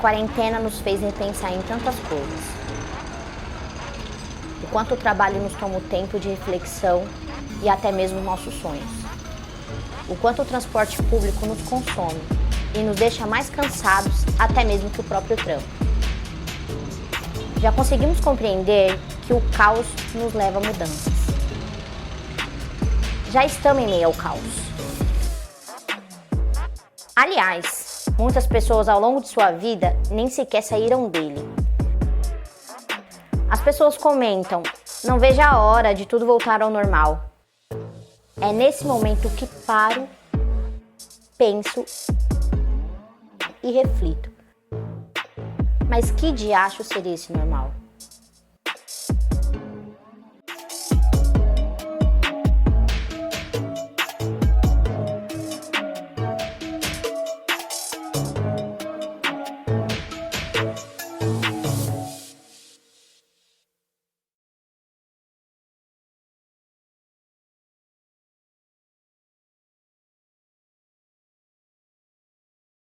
quarentena nos fez repensar em tantas coisas. O quanto o trabalho nos toma o tempo de reflexão e até mesmo nossos sonhos. O quanto o transporte público nos consome e nos deixa mais cansados até mesmo que o próprio trampo. Já conseguimos compreender que o caos nos leva a mudanças. Já estamos em meio ao caos. Aliás, muitas pessoas ao longo de sua vida nem sequer saíram dele. As pessoas comentam, não vejo a hora de tudo voltar ao normal. É nesse momento que paro, penso e reflito. Mas que diacho seria esse normal?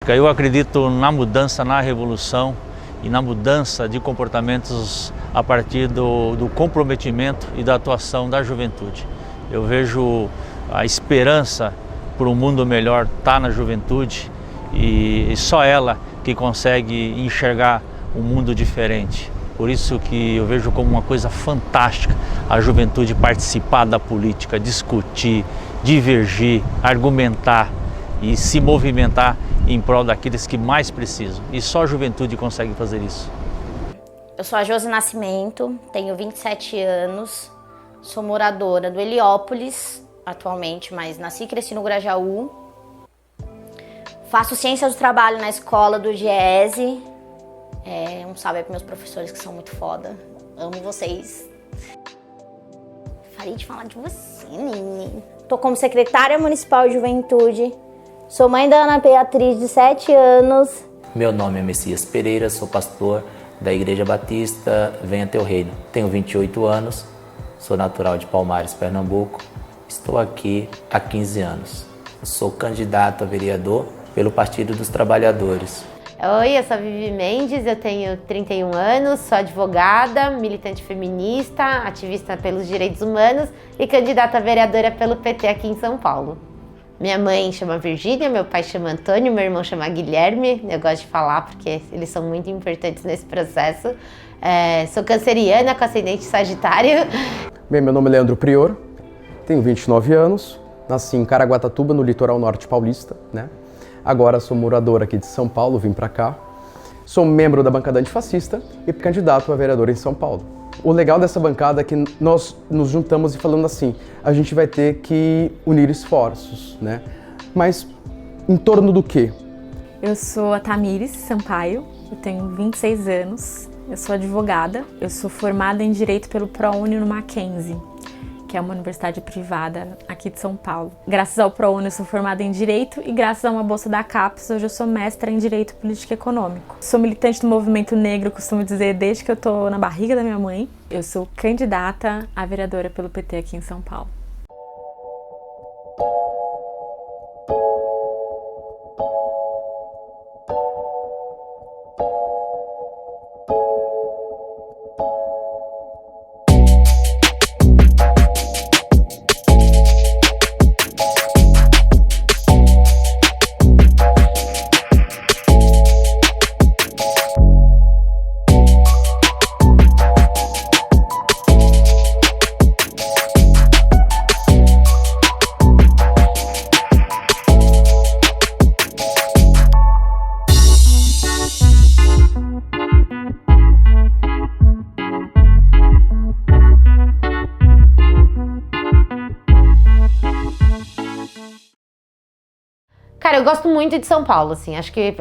Eu acredito na mudança, na revolução e na mudança de comportamentos a partir do comprometimento e da atuação da juventude. Eu vejo a esperança por um mundo melhor tá na juventude e só ela que consegue enxergar um mundo diferente. Por isso que eu vejo como uma coisa fantástica a juventude participar da política, discutir, divergir, argumentar e se movimentar em prol daqueles que mais precisam. E só a juventude consegue fazer isso. Eu sou a Josi Nascimento, tenho 27 anos, sou moradora do Heliópolis atualmente, mas nasci e cresci no Grajaú. Faço ciências do trabalho na escola do GESE. Um salve aí para meus professores que são muito foda. Amo vocês. Parei de falar de você, Nini. Tô como secretária municipal de juventude. Sou mãe da Ana Beatriz, de 7 anos. Meu nome é Messias Pereira, sou pastor da Igreja Batista Venha Teu Reino. Tenho 28 anos, sou natural de Palmares, Pernambuco. Estou aqui há 15 anos. Sou candidato a vereador pelo Partido dos Trabalhadores. Oi, eu sou a Vivi Mendes, eu tenho 31 anos, sou advogada, militante feminista, ativista pelos direitos humanos e candidata a vereadora pelo PT aqui em São Paulo. Minha mãe chama Virgínia, meu pai chama Antônio, meu irmão chama Guilherme. Eu gosto de falar porque eles são muito importantes nesse processo. Sou canceriana com ascendente Sagitário. Bem, meu nome é Leandro Prior, tenho 29 anos, nasci em Caraguatatuba, no litoral norte paulista, né? Agora sou morador aqui de São Paulo, vim para cá. Sou membro da bancada antifascista e candidato a vereador em São Paulo. O legal dessa bancada é que nós nos juntamos e falando assim, a gente vai ter que unir esforços, né? Mas em torno do quê? Eu sou a Tamires Sampaio, eu tenho 26 anos, eu sou advogada, eu sou formada em Direito pelo ProUni no Mackenzie, que é uma universidade privada aqui de São Paulo. Graças ao ProUni eu sou formada em Direito e graças a uma bolsa da CAPES hoje eu sou mestra em Direito Político e Econômico. Sou militante do movimento negro, costumo dizer, desde que eu tô na barriga da minha mãe. Eu sou candidata a vereadora pelo PT aqui em São Paulo. Cara, eu gosto muito de São Paulo, assim, acho que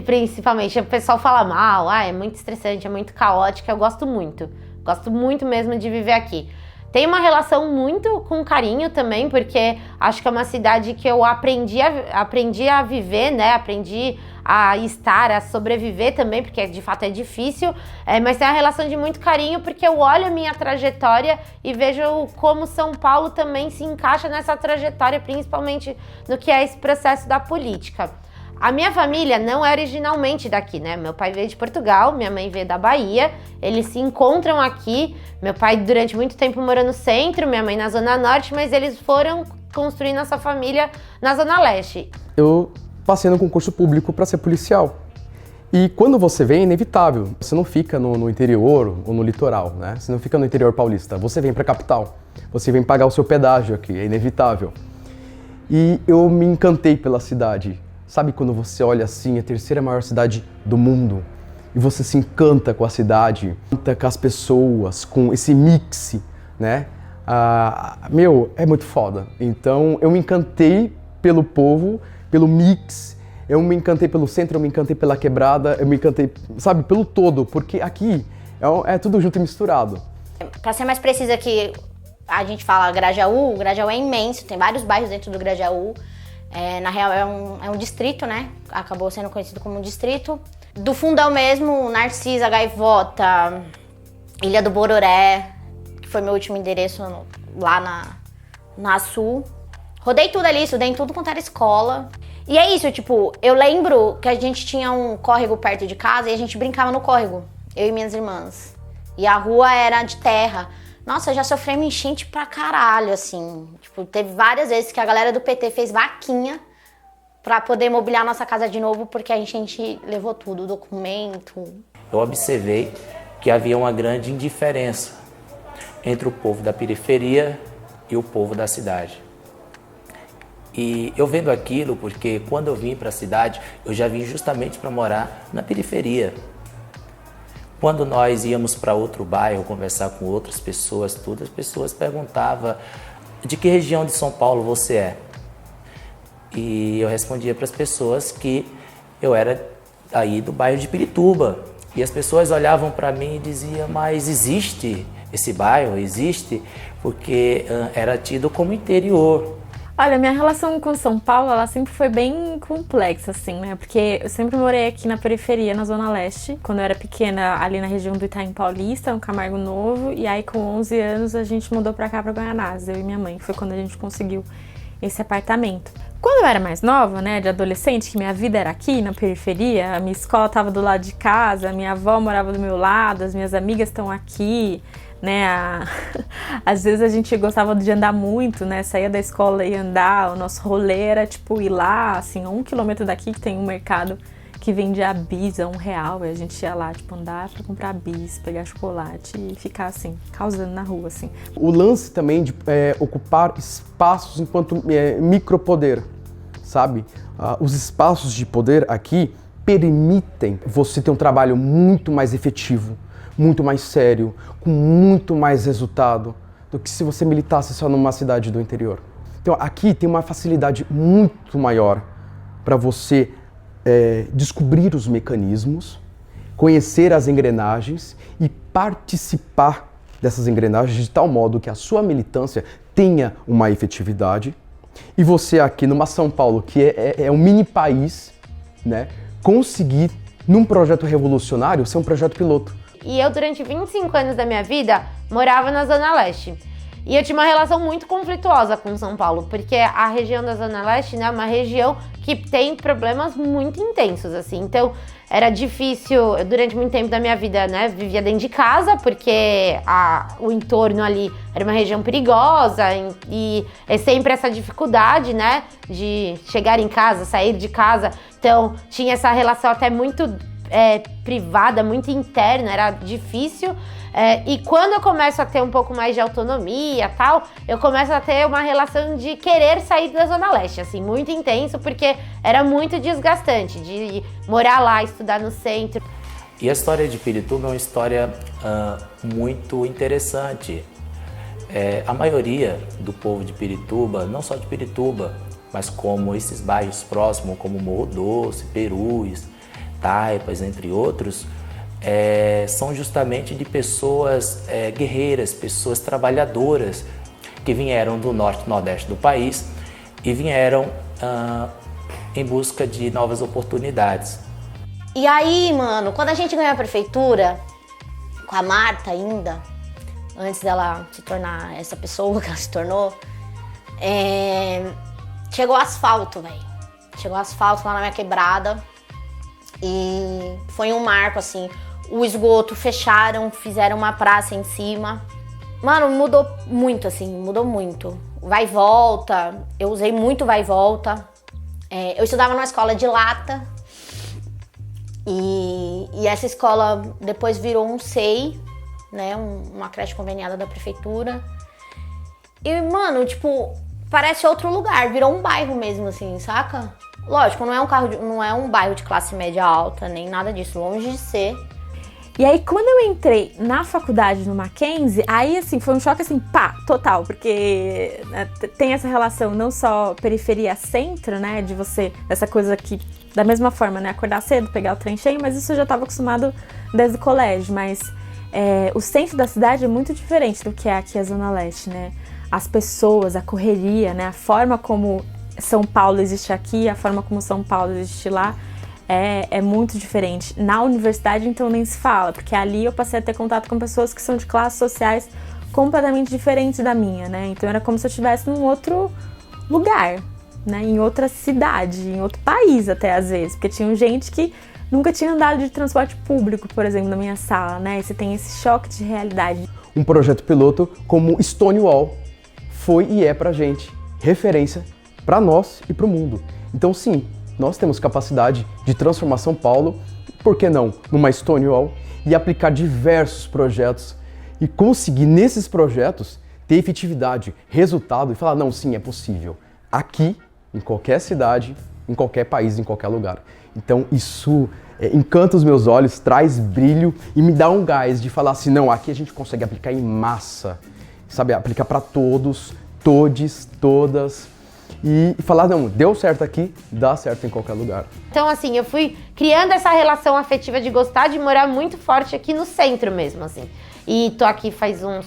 principalmente, o pessoal fala mal, é muito estressante, é muito caótico, eu gosto muito mesmo de viver aqui. Tem uma relação muito com carinho também, porque acho que é uma cidade que eu aprendi a viver, né, aprendi a estar, a sobreviver também, porque de fato é difícil, mas tem uma relação de muito carinho, porque eu olho a minha trajetória e vejo como São Paulo também se encaixa nessa trajetória, principalmente no que é esse processo da política. A minha família não é originalmente daqui, né? Meu pai veio de Portugal, minha mãe veio da Bahia, eles se encontram aqui. Meu pai durante muito tempo morou no centro, minha mãe na Zona Norte, mas eles foram construir nossa família na Zona Leste. Eu passei no concurso público para ser policial. E quando você vem, é inevitável. Você não fica no interior ou no litoral, né? Você não fica no interior paulista. Você vem para a capital. Você vem pagar o seu pedágio aqui, é inevitável. E eu me encantei pela cidade. Sabe quando você olha assim, a terceira maior cidade do mundo, e você se encanta com a cidade, encanta com as pessoas, com esse mix, né? É muito foda. Então eu me encantei pelo povo, pelo mix, eu me encantei pelo centro, eu me encantei pela quebrada, eu me encantei, sabe, pelo todo, porque aqui é tudo junto e misturado. Pra ser mais precisa aqui, a gente fala Grajaú, o Grajaú é imenso, tem vários bairros dentro do Grajaú. Na real é um distrito, né? Acabou sendo conhecido como um distrito. Do Fundão mesmo, Narcisa, Gaivota, Ilha do Bororé, que foi meu último endereço lá na Sul. Rodei tudo ali, estudei em tudo quanto era escola. E é isso, tipo, eu lembro que a gente tinha um córrego perto de casa e a gente brincava no córrego, eu e minhas irmãs. E a rua era de terra. Nossa, eu já sofri uma enchente pra caralho, assim. Tipo, teve várias vezes que a galera do PT fez vaquinha pra poder mobiliar nossa casa de novo, porque a gente levou tudo, documento. Eu observei que havia uma grande indiferença entre o povo da periferia e o povo da cidade. E eu vendo aquilo porque quando eu vim para a cidade, eu já vim justamente para morar na periferia. Quando nós íamos para outro bairro conversar com outras pessoas, as pessoas perguntavam de que região de São Paulo você é. E eu respondia para as pessoas que eu era aí do bairro de Pirituba. E as pessoas olhavam para mim e diziam, mas existe esse bairro? Existe? Porque era tido como interior. Olha, minha relação com São Paulo, ela sempre foi bem complexa, assim, né? Porque eu sempre morei aqui na periferia, na Zona Leste. Quando eu era pequena, ali na região do Itaim Paulista, no Camargo Novo. E aí, com 11 anos, a gente mudou pra cá, pra Guaianazes, eu e minha mãe. Foi quando a gente conseguiu esse apartamento. Quando eu era mais nova, né, de adolescente, que minha vida era aqui, na periferia, a minha escola tava do lado de casa, a minha avó morava do meu lado, as minhas amigas estão aqui, né, às vezes a gente gostava de andar muito, né, saía da escola e andar, o nosso rolê era tipo ir lá, assim, a 1 quilômetro daqui que tem um mercado que vendia bis a R$1, e a gente ia lá, tipo, andar pra comprar bis, pegar chocolate e ficar, assim, causando na rua, assim. O lance também de ocupar espaços enquanto micropoder, sabe? Os espaços de poder aqui permitem você ter um trabalho muito mais efetivo, muito mais sério, com muito mais resultado do que se você militasse só numa cidade do interior. Então aqui tem uma facilidade muito maior para você descobrir os mecanismos, conhecer as engrenagens e participar dessas engrenagens de tal modo que a sua militância tenha uma efetividade e você aqui numa São Paulo, que é um mini país, né, conseguir, num projeto revolucionário, ser um projeto piloto. E eu, durante 25 anos da minha vida, morava na Zona Leste. E eu tinha uma relação muito conflituosa com São Paulo, porque a região da Zona Leste, né, é uma região que tem problemas muito intensos, assim. Então, era difícil, eu, durante muito tempo da minha vida, né, vivia dentro de casa, porque o entorno ali era uma região perigosa e é sempre essa dificuldade, né, de chegar em casa, sair de casa. Então, tinha essa relação até muito privada, muito interna, era difícil. E quando eu começo a ter um pouco mais de autonomia e tal, eu começo a ter uma relação de querer sair da Zona Leste, assim, muito intenso, porque era muito desgastante de morar lá, estudar no centro. E a história de Pirituba é uma história muito interessante. A maioria do povo de Pirituba, não só de Pirituba, mas como esses bairros próximos, como Morro Doce, Perus, Taipas, entre outros, são justamente de pessoas guerreiras, pessoas trabalhadoras que vieram do norte e nordeste do país e vieram em busca de novas oportunidades. E aí, mano, quando a gente ganhou a prefeitura, com a Marta ainda, antes dela se tornar essa pessoa que ela se tornou, chegou asfalto, velho. chegou asfalto lá na minha quebrada. E foi um marco, assim. O esgoto fecharam, fizeram uma praça em cima. Mano, mudou muito, assim, mudou muito. Vai e volta, eu usei muito vai e volta. Eu estudava numa escola de lata. E essa escola depois virou um SEI, né? Uma creche conveniada da prefeitura. E, mano, tipo, parece outro lugar, virou um bairro mesmo, assim, saca? Lógico, não é um bairro de classe média alta, nem nada disso, longe de ser. E aí, quando eu entrei na faculdade no Mackenzie, aí, assim, foi um choque, assim, pá, total, porque né, tem essa relação não só periferia-centro, né, de você, essa coisa que, da mesma forma, né, acordar cedo, pegar o trem cheio, mas isso eu já estava acostumado desde o colégio, mas o centro da cidade é muito diferente do que é aqui a Zona Leste, né, as pessoas, a correria, né, a forma como São Paulo existe aqui, a forma como São Paulo existe lá, é muito diferente. Na universidade, então, nem se fala, porque ali eu passei a ter contato com pessoas que são de classes sociais completamente diferentes da minha, né? Então era como se eu estivesse num outro lugar, né? Em outra cidade, em outro país até às vezes, porque tinha gente que nunca tinha andado de transporte público, por exemplo, na minha sala, né? E você tem esse choque de realidade. Um projeto piloto como Stonewall foi e é pra gente referência para nós e para o mundo. Então sim, nós temos capacidade de transformar São Paulo, por que não, numa Stonewall, e aplicar diversos projetos e conseguir nesses projetos ter efetividade, resultado e falar, não, sim, é possível. Aqui, em qualquer cidade, em qualquer país, em qualquer lugar. Então isso encanta os meus olhos, traz brilho e me dá um gás de falar assim, não, aqui a gente consegue aplicar em massa, sabe, aplicar para todos, todes, todas. E falar, não, deu certo aqui, dá certo em qualquer lugar. Então, assim, eu fui criando essa relação afetiva de gostar de morar muito forte aqui no centro mesmo, assim. E tô aqui faz uns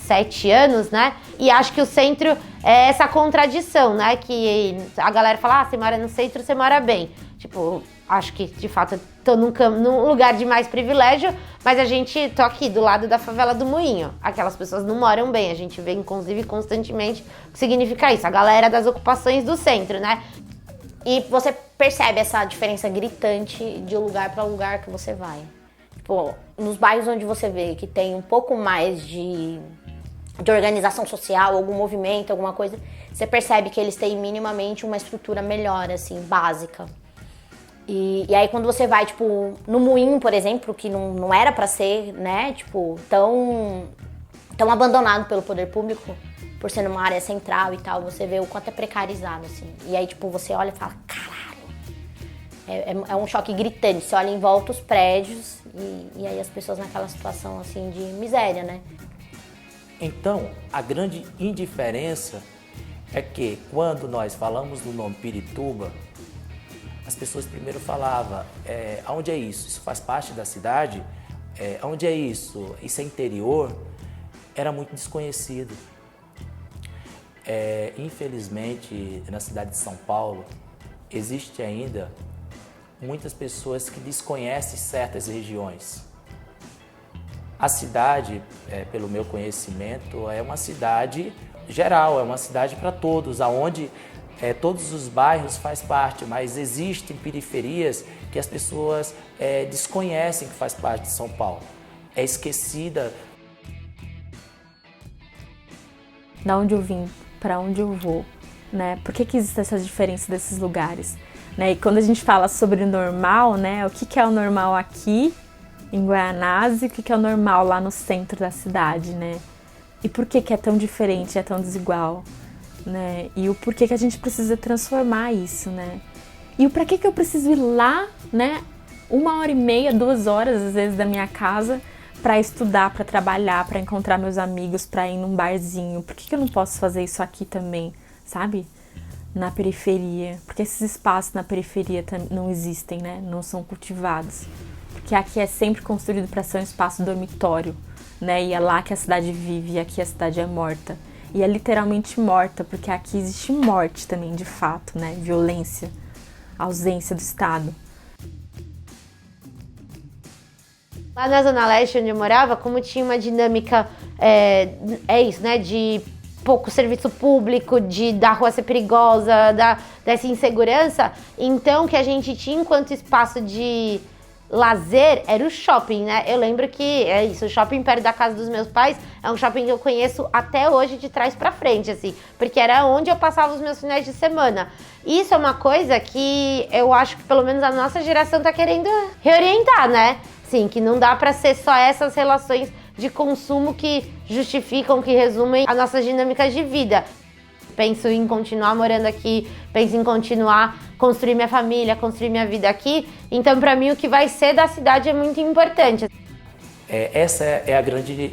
7 anos, né? E acho que o centro é essa contradição, né? Que a galera fala, você mora no centro, você mora bem. Tipo, acho que, de fato, eu tô num lugar de mais privilégio, mas tô aqui do lado da favela do Moinho. Aquelas pessoas não moram bem, a gente vê, inclusive, constantemente o que significa isso. A galera das ocupações do centro, né? E você percebe essa diferença gritante de lugar para lugar que você vai. Tipo, nos bairros onde você vê que tem um pouco mais de organização social, algum movimento, alguma coisa, você percebe que eles têm minimamente uma estrutura melhor, assim, básica. E aí quando você vai, tipo, no Moinho, por exemplo, que não era pra ser, né, tipo, tão abandonado pelo poder público, por ser numa área central e tal, você vê o quanto é precarizado, assim. E aí, tipo, você olha e fala, caralho, é um choque gritante. Você olha em volta os prédios e aí as pessoas naquela situação, assim, de miséria, né? Então, a grande indiferença é que quando nós falamos do nome Pirituba, as pessoas primeiro falavam, aonde é isso? Isso faz parte da cidade? Aonde é isso? Isso é interior? Era muito desconhecido. Infelizmente, na cidade de São Paulo, existe ainda muitas pessoas que desconhecem certas regiões. A cidade, pelo meu conhecimento, é uma cidade geral, é uma cidade para todos, aonde todos os bairros faz parte, mas existem periferias que as pessoas desconhecem que faz parte de São Paulo. É esquecida. Da onde eu vim, para onde eu vou, né? Por que existe essa diferença desses lugares? Né? E quando a gente fala sobre o normal, né? O que é o normal aqui em Guaianazes, o que é o normal lá no centro da cidade, né? E por que é tão diferente, é tão desigual? Né? E o porquê que a gente precisa transformar isso, né? E o pra que eu preciso ir lá, né? 1h30, 2 horas, às vezes, da minha casa para estudar, para trabalhar, para encontrar meus amigos, para ir num barzinho. Por que eu não posso fazer isso aqui também, sabe? Na periferia. Porque esses espaços na periferia não existem, né? Não são cultivados. Porque aqui é sempre construído para ser um espaço dormitório, né? E é lá que a cidade vive e aqui a cidade é morta. E é literalmente morta, porque aqui existe morte também, de fato, né? Violência, ausência do Estado. Lá na Zona Leste, onde eu morava, como tinha uma dinâmica, isso, né? De pouco serviço público, da rua ser perigosa, dessa insegurança. Então, o que a gente tinha enquanto espaço de lazer era o shopping, né? Eu lembro que o shopping perto da casa dos meus pais é um shopping que eu conheço até hoje de trás pra frente, assim, porque era onde eu passava os meus finais de semana. Isso é uma coisa que eu acho que pelo menos a nossa geração tá querendo reorientar, né? Sim, que não dá pra ser só essas relações de consumo que justificam, que resumem as nossas dinâmicas de vida. Penso em continuar morando aqui, penso em continuar construir minha família, construir minha vida aqui. Então, para mim, o que vai ser da cidade é muito importante. Essa é a grande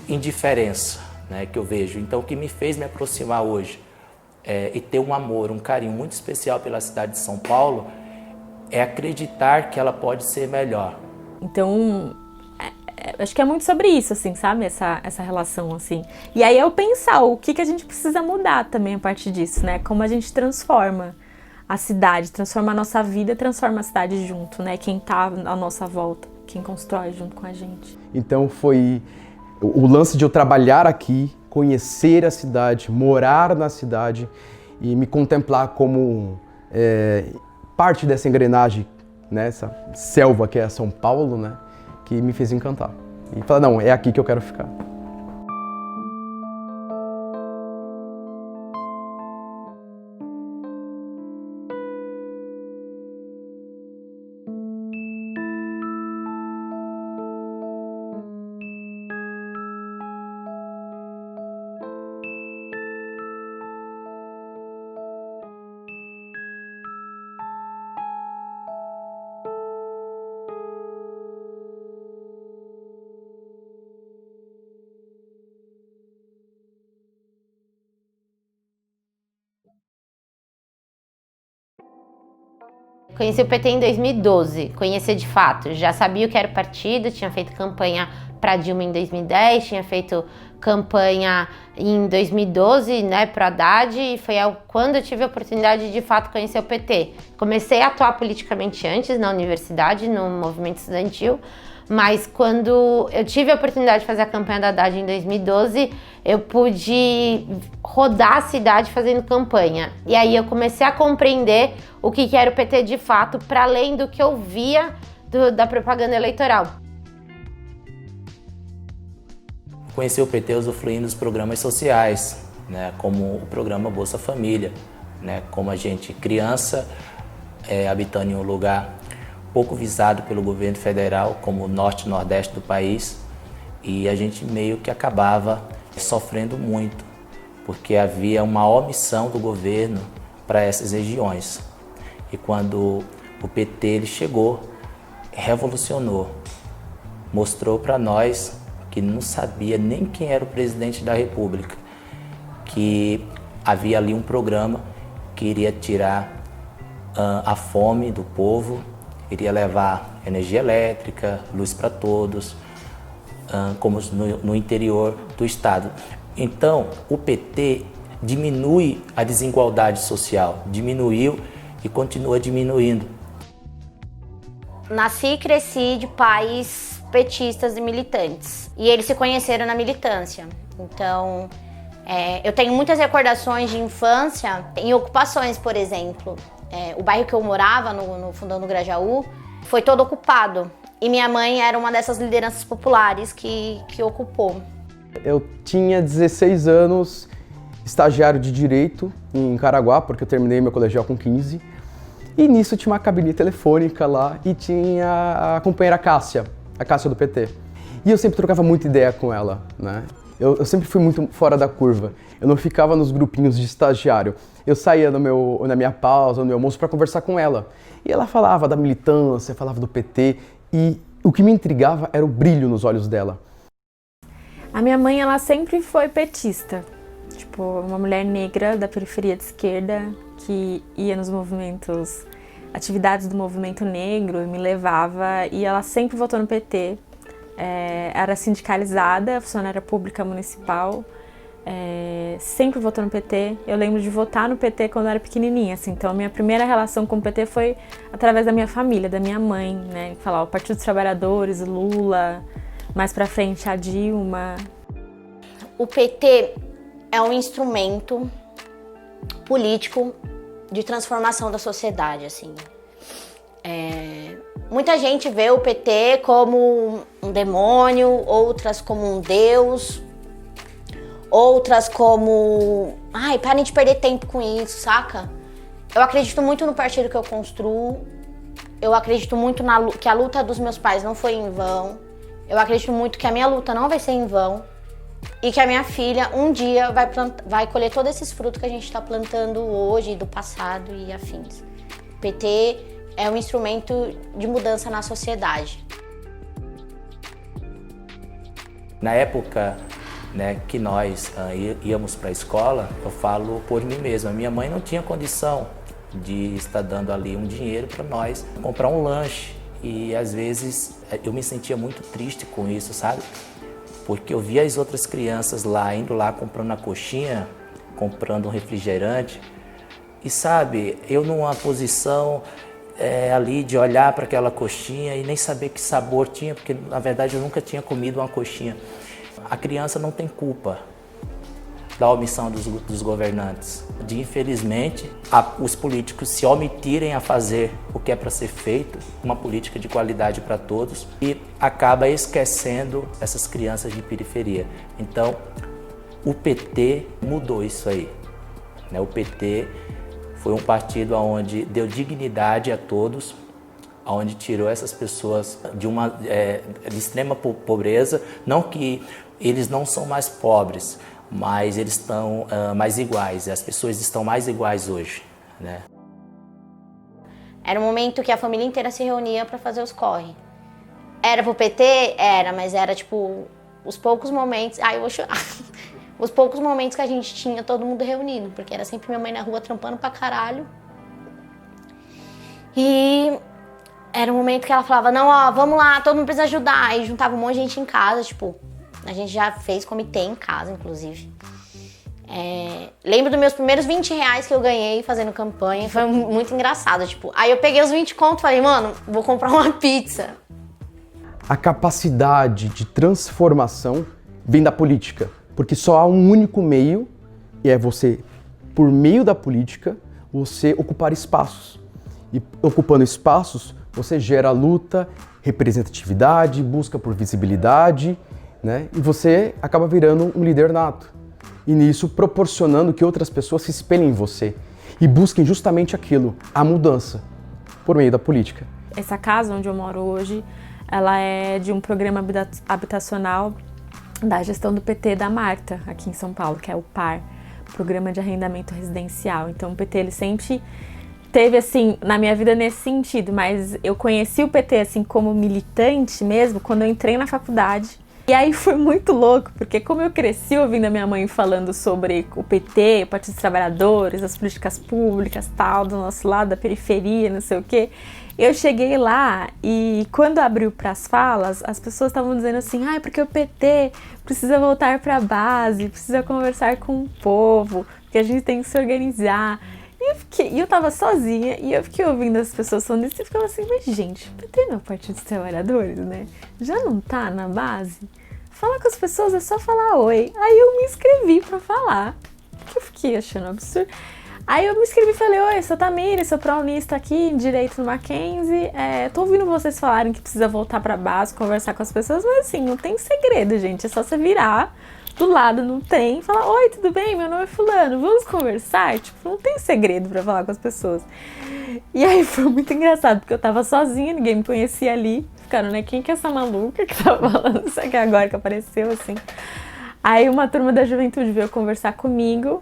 indiferença, né, que eu vejo. Então, o que me fez me aproximar hoje e ter um amor, um carinho muito especial pela cidade de São Paulo é acreditar que ela pode ser melhor. Então, acho que é muito sobre isso, assim, sabe? Essa relação, assim. E aí eu pensar o que a gente precisa mudar também a partir disso, né? Como a gente transforma a cidade, transforma a nossa vida, transforma a cidade junto, né? Quem tá à nossa volta, quem constrói junto com a gente. Então foi o lance de eu trabalhar aqui, conhecer a cidade, morar na cidade e me contemplar como parte dessa engrenagem, né? Essa selva que é São Paulo, né? Que me fez encantar. E falar, não, é aqui que eu quero ficar. Conheci o PT em 2012, conheci de fato, já sabia o que era o partido, tinha feito campanha para Dilma em 2010, tinha feito campanha em 2012, né, para Haddad, e foi quando eu tive a oportunidade de fato conhecer o PT. Comecei a atuar politicamente antes na universidade, no movimento estudantil, mas quando eu tive a oportunidade de fazer a campanha da Haddad em 2012, eu pude rodar a cidade fazendo campanha. E aí eu comecei a compreender o que era o PT de fato, para além do que eu via da propaganda eleitoral. Conheci o PT usufruindo dos programas sociais, né, como o programa Bolsa Família, né, como a gente, criança, habitando em um lugar pouco visado pelo governo federal, como o norte e nordeste do país, e a gente meio que acabava sofrendo muito, porque havia uma omissão do governo para essas regiões. E quando o PT ele chegou, revolucionou, mostrou para nós que não sabia nem quem era o presidente da República, que havia ali um programa que iria tirar a fome do povo, iria levar energia elétrica, luz para todos, como no interior do estado. Então, o PT diminui a desigualdade social, diminuiu e continua diminuindo. Nasci e cresci de pais petistas e militantes, e eles se conheceram na militância. Então, eu tenho muitas recordações de infância em ocupações, por exemplo. O bairro que eu morava, no Fundão do Grajaú, foi todo ocupado. E minha mãe era uma dessas lideranças populares que ocupou. Eu tinha 16 anos, estagiário de Direito em Caraguá, porque eu terminei meu colegial com 15. E nisso tinha uma cabine telefônica lá e tinha a companheira Cássia, a Cássia do PT. E eu sempre trocava muita ideia com ela, né? Eu sempre fui muito fora da curva. Eu não ficava nos grupinhos de estagiário. Eu saía na minha pausa, no meu almoço, para conversar com ela. E ela falava da militância, falava do PT. E o que me intrigava era o brilho nos olhos dela. A minha mãe, ela sempre foi petista. Tipo, uma mulher negra da periferia de esquerda que ia nos movimentos, atividades do movimento negro, e me levava. E ela sempre votou no PT. Era sindicalizada, funcionária pública municipal, sempre votou no PT. Eu lembro de votar no PT quando eu era pequenininha, assim. Então a minha primeira relação com o PT foi através da minha família, da minha mãe, né? Falar o Partido dos Trabalhadores, Lula, mais pra frente a Dilma. O PT é um instrumento político de transformação da sociedade, assim. Muita gente vê o PT como um demônio, outras como um deus, outras como... Ai, parem de perder tempo com isso, saca? Eu acredito muito no partido que eu construo, eu acredito muito que a luta dos meus pais não foi em vão, eu acredito muito que a minha luta não vai ser em vão e que a minha filha um dia vai colher todos esses frutos que a gente está plantando hoje, do passado e afins. O PT é um instrumento de mudança na sociedade. Na época, né, que nós íamos para a escola, eu falo por mim mesmo. A minha mãe não tinha condição de estar dando ali um dinheiro para nós comprar um lanche. E às vezes eu me sentia muito triste com isso, sabe? Porque eu via as outras crianças lá, indo lá comprando a coxinha, comprando um refrigerante. E sabe, eu numa posição ali de olhar para aquela coxinha e nem saber que sabor tinha, porque na verdade eu nunca tinha comido uma coxinha. A criança não tem culpa da omissão dos governantes, de infelizmente os políticos se omitirem a fazer o que é para ser feito, uma política de qualidade para todos, e acaba esquecendo essas crianças de periferia. Então, o PT mudou isso aí, né? O PT foi um partido onde deu dignidade a todos, onde tirou essas pessoas de extrema pobreza. Não que eles não são mais pobres, mas eles estão mais iguais. As pessoas estão mais iguais hoje, né? Era um momento que a família inteira se reunia para fazer os corre. Era pro PT? Era, mas era tipo os poucos momentos... Ai, eu vou chorar. Os poucos momentos que a gente tinha todo mundo reunido, porque era sempre minha mãe na rua trampando pra caralho. E era um momento que ela falava, não, ó, vamos lá, todo mundo precisa ajudar. Aí juntava um monte de gente em casa, tipo, a gente já fez comitê em casa, inclusive. Lembro dos meus primeiros 20 reais que eu ganhei fazendo campanha, foi muito engraçado, tipo. Aí eu peguei os 20 contos e falei, mano, vou comprar uma pizza. A capacidade de transformação vem da política. Porque só há um único meio, e é você, por meio da política, você ocupar espaços. E ocupando espaços, você gera luta, representatividade, busca por visibilidade, né? E você acaba virando um líder nato. E nisso proporcionando que outras pessoas se espelhem em você e busquem justamente aquilo, a mudança, por meio da política. Essa casa onde eu moro hoje, ela é de um programa habitacional da gestão do PT da Marta, aqui em São Paulo, que é o PAR, Programa de Arrendamento Residencial. Então o PT, ele sempre teve, assim, na minha vida nesse sentido, mas eu conheci o PT, assim, como militante mesmo, quando eu entrei na faculdade. E aí foi muito louco, porque como eu cresci ouvindo a minha mãe falando sobre o PT, o Partido dos Trabalhadores, as políticas públicas, tal, do nosso lado, da periferia, não sei o quê, eu cheguei lá e quando abriu para as falas, as pessoas estavam dizendo assim, porque o PT precisa voltar para a base, precisa conversar com o povo, porque a gente tem que se organizar. E eu tava sozinha e eu fiquei ouvindo as pessoas falando isso e ficava assim, mas gente, o PT não é o Partido dos Trabalhadores, né? Já não tá na base? Falar com as pessoas é só falar oi. Aí eu me inscrevi pra falar, que eu fiquei achando absurdo. Aí eu me inscrevi e falei, oi, sou Tamires, sou pró-unista aqui em Direito no Mackenzie. Tô ouvindo vocês falarem que precisa voltar pra base, conversar com as pessoas, mas assim, não tem segredo, gente. É só você virar do lado no trem e falar, oi, tudo bem? Meu nome é fulano, vamos conversar? Tipo, não tem segredo pra falar com as pessoas. E aí foi muito engraçado, porque eu tava sozinha, ninguém me conhecia ali. Ficaram, né, quem que é essa maluca que tava falando isso aqui agora que apareceu, assim. Aí uma turma da juventude veio conversar comigo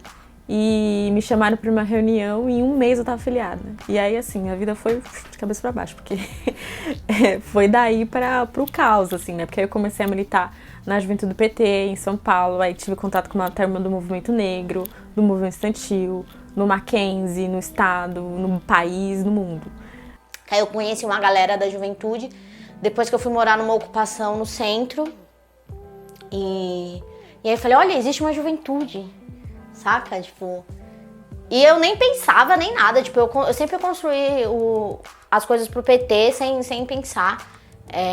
e me chamaram para uma reunião e em um mês eu tava afiliada. E aí, assim, a vida foi de cabeça para baixo, porque foi daí pro caos, assim, né? Porque aí eu comecei a militar na juventude do PT, em São Paulo, aí tive contato com uma turma do movimento negro, do movimento estudantil, no Mackenzie, no estado, no país, no mundo. Aí eu conheci uma galera da juventude, depois que eu fui morar numa ocupação no centro, e aí eu falei, olha, existe uma juventude, saca? Tipo, e eu nem pensava nem nada, tipo, eu sempre construí as coisas pro PT sem pensar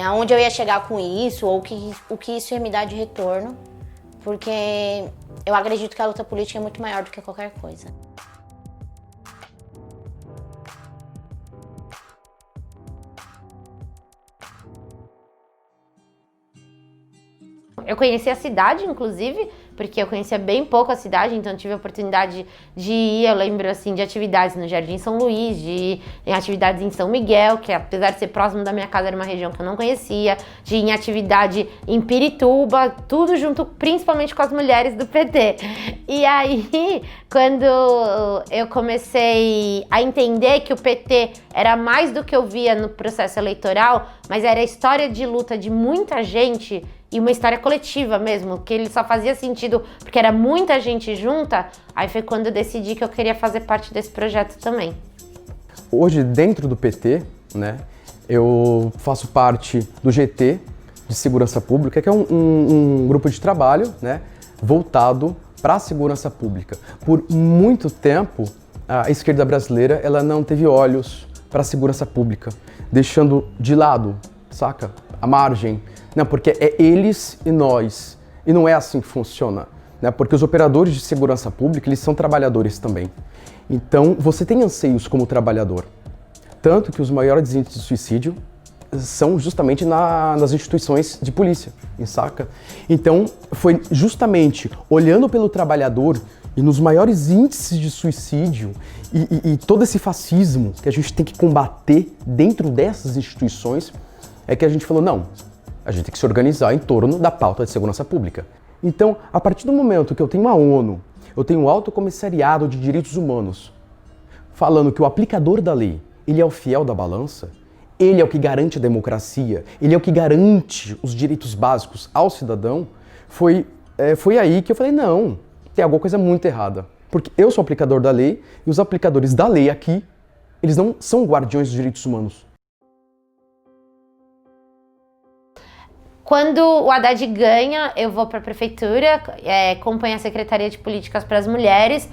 aonde eu ia chegar com isso, ou o que isso ia me dar de retorno, porque Eu acredito que a luta política é muito maior do que qualquer coisa. Eu conheci a cidade, inclusive, porque eu conhecia bem pouco a cidade, então tive a oportunidade de ir, eu lembro assim, de atividades no Jardim São Luís, de ir em atividades em São Miguel, que apesar de ser próximo da minha casa, era uma região que eu não conhecia, de ir em atividade em Pirituba, tudo junto, principalmente com as mulheres do PT. E aí, quando eu comecei a entender que o PT era mais do que eu via no processo eleitoral, mas era a história de luta de muita gente, e uma história coletiva mesmo, que ele só fazia sentido porque era muita gente junta, aí foi quando eu decidi que eu queria fazer parte desse projeto também. Hoje, dentro do PT, né, eu faço parte do GT de Segurança Pública, que é um grupo de trabalho, né, voltado para a segurança pública. Por muito tempo, a esquerda brasileira ela não teve olhos para a segurança pública, deixando de lado, saca, a margem. Não, porque é eles e nós. E não é assim que funciona, né? Porque os operadores de segurança pública, eles são trabalhadores também. Então, você tem anseios como trabalhador. Tanto que os maiores índices de suicídio são justamente nas instituições de polícia, saca? Então, foi justamente olhando pelo trabalhador e nos maiores índices de suicídio e todo esse fascismo que a gente tem que combater dentro dessas instituições, é que a gente falou, não, a gente tem que se organizar em torno da pauta de segurança pública. Então, a partir do momento que eu tenho a ONU, eu tenho o Alto Comissariado de Direitos Humanos, falando que o aplicador da lei, ele é o fiel da balança, ele é o que garante a democracia, ele é o que garante os direitos básicos ao cidadão, foi aí que eu falei, não, tem alguma coisa muito errada. Porque eu sou o aplicador da lei e os aplicadores da lei aqui, eles não são guardiões dos direitos humanos. Quando o Haddad ganha, eu vou para a prefeitura, acompanho a Secretaria de Políticas para as Mulheres.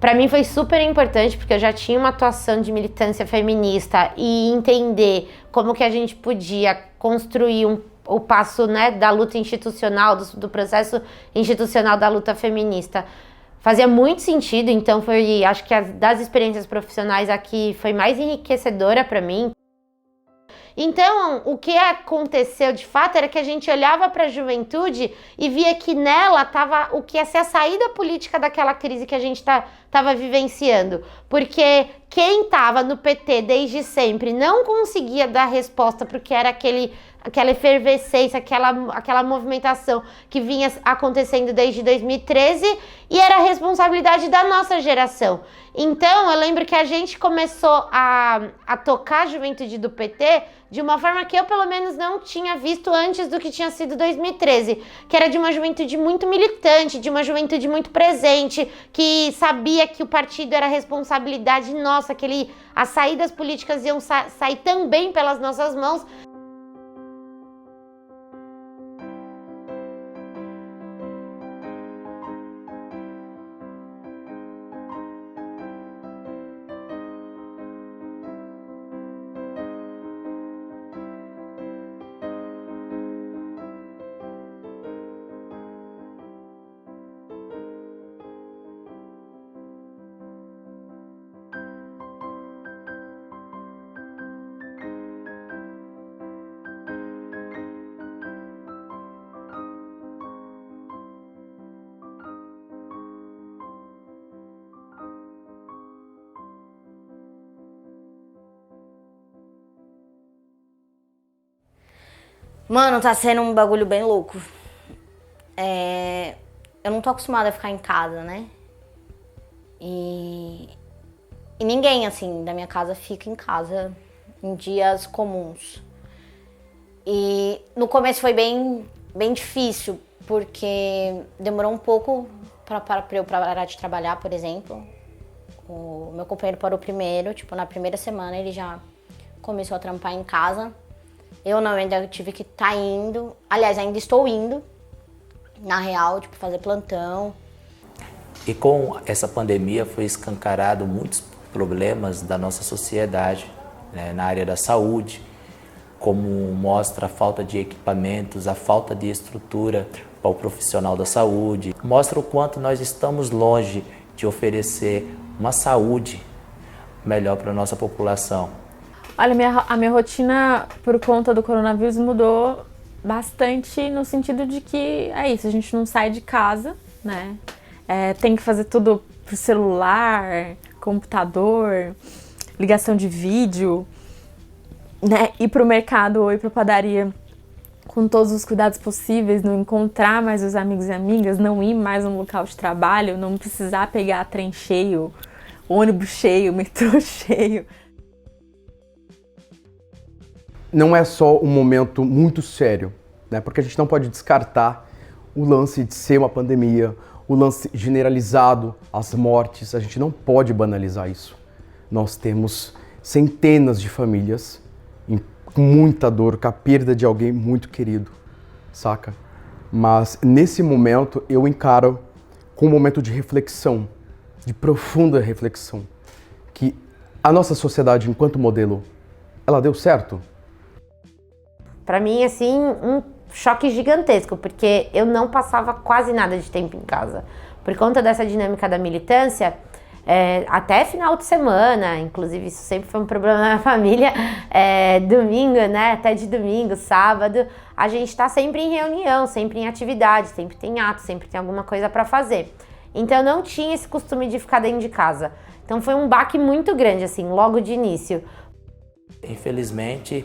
Para mim foi super importante, porque eu já tinha uma atuação de militância feminista e entender como que a gente podia construir o passo, né, da luta institucional, do processo institucional da luta feminista. Fazia muito sentido, então foi, acho que das experiências profissionais aqui foi mais enriquecedora para mim. Então, o que aconteceu de fato era que a gente olhava para a juventude e via que nela estava o que ia ser a saída política daquela crise que a gente estava vivenciando. Porque quem estava no PT desde sempre não conseguia dar resposta para o que era aquela efervescência, aquela movimentação que vinha acontecendo desde 2013 e era a responsabilidade da nossa geração. Então, eu lembro que a gente começou a tocar a juventude do PT de uma forma que eu, pelo menos, não tinha visto antes do que tinha sido 2013, que era de uma juventude muito militante, de uma juventude muito presente, que sabia que o partido era responsabilidade nossa, que as saídas políticas iam sair também pelas nossas mãos. Mano, tá sendo um bagulho bem louco. Eu não tô acostumada a ficar em casa, né? E ninguém, assim, da minha casa fica em casa em dias comuns. E no começo foi bem difícil, porque demorou um pouco pra eu parar de trabalhar, por exemplo. O meu companheiro parou primeiro, tipo, na primeira semana ele já começou a trampar em casa. Eu não, ainda tive que estar indo. Aliás, ainda estou indo, na real, tipo, fazer plantão. E com essa pandemia foi escancarado muitos problemas da nossa sociedade, né, na área da saúde, como mostra a falta de equipamentos, a falta de estrutura para o profissional da saúde. Mostra o quanto nós estamos longe de oferecer uma saúde melhor para a nossa população. Olha, a minha rotina por conta do coronavírus mudou bastante no sentido de que é isso, a gente não sai de casa, né? Tem que fazer tudo por celular, computador, ligação de vídeo, né? Ir pro mercado ou ir pra padaria com todos os cuidados possíveis, não encontrar mais os amigos e amigas, não ir mais no local de trabalho, não precisar pegar trem cheio, ônibus cheio, metrô cheio. Não é só um momento muito sério, né? Porque a gente não pode descartar o lance de ser uma pandemia, o lance generalizado, as mortes, a gente não pode banalizar isso. Nós temos centenas de famílias com muita dor, com a perda de alguém muito querido, saca? Mas nesse momento eu encaro com um momento de reflexão, de profunda reflexão, que a nossa sociedade enquanto modelo, ela deu certo? Pra mim, assim, um choque gigantesco, porque eu não passava quase nada de tempo em casa. Por conta dessa dinâmica da militância, até final de semana, inclusive isso sempre foi um problema na minha família, domingo, né, até de domingo, sábado, a gente tá sempre em reunião, sempre em atividade, sempre tem ato, sempre tem alguma coisa pra fazer. Então eu não tinha esse costume de ficar dentro de casa. Então foi um baque muito grande, assim, logo de início. Infelizmente,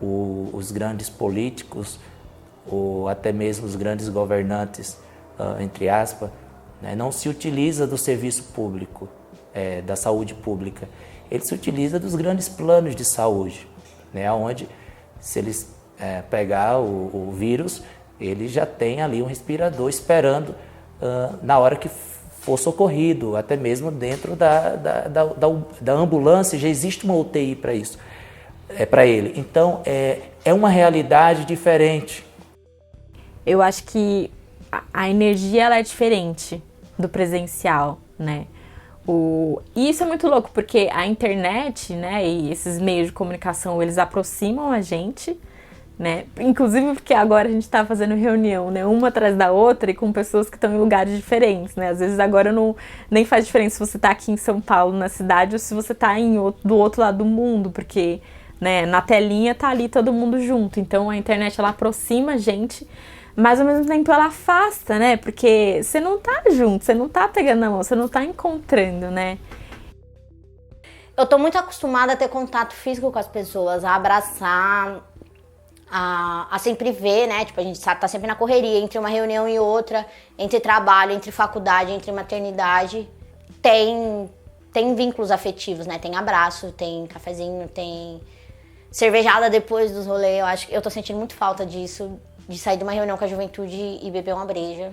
os grandes políticos, ou até mesmo os grandes governantes, entre aspas, né, não se utiliza do serviço público, da saúde pública. Ele se utiliza dos grandes planos de saúde, né, onde, se eles pegar o vírus, ele já tem ali um respirador esperando na hora que for socorrido, até mesmo dentro da ambulância já existe uma UTI para isso. Para ele. Então, é uma realidade diferente. Eu acho que a energia ela é diferente do presencial, né? E isso é muito louco, porque a internet, né, e esses meios de comunicação, eles aproximam a gente, né? Inclusive porque agora a gente está fazendo reunião, né, uma atrás da outra e com pessoas que estão em lugares diferentes, né? Às vezes agora nem faz diferença se você está aqui em São Paulo, na cidade, ou se você está do outro lado do mundo, porque, né, na telinha tá ali todo mundo junto. Então a internet ela aproxima a gente, mas ao mesmo tempo ela afasta, né? Porque você não tá junto, você não tá pegando na mão, você não tá encontrando, né? Eu tô muito acostumada a ter contato físico com as pessoas, a abraçar, a sempre ver, né? Tipo, a gente tá sempre na correria, entre uma reunião e outra, entre trabalho, entre faculdade, entre maternidade. Tem vínculos afetivos, né? Tem abraço, tem cafezinho, tem cervejada depois dos rolês. Eu acho que eu tô sentindo muito falta disso, de sair de uma reunião com a juventude e beber uma breja.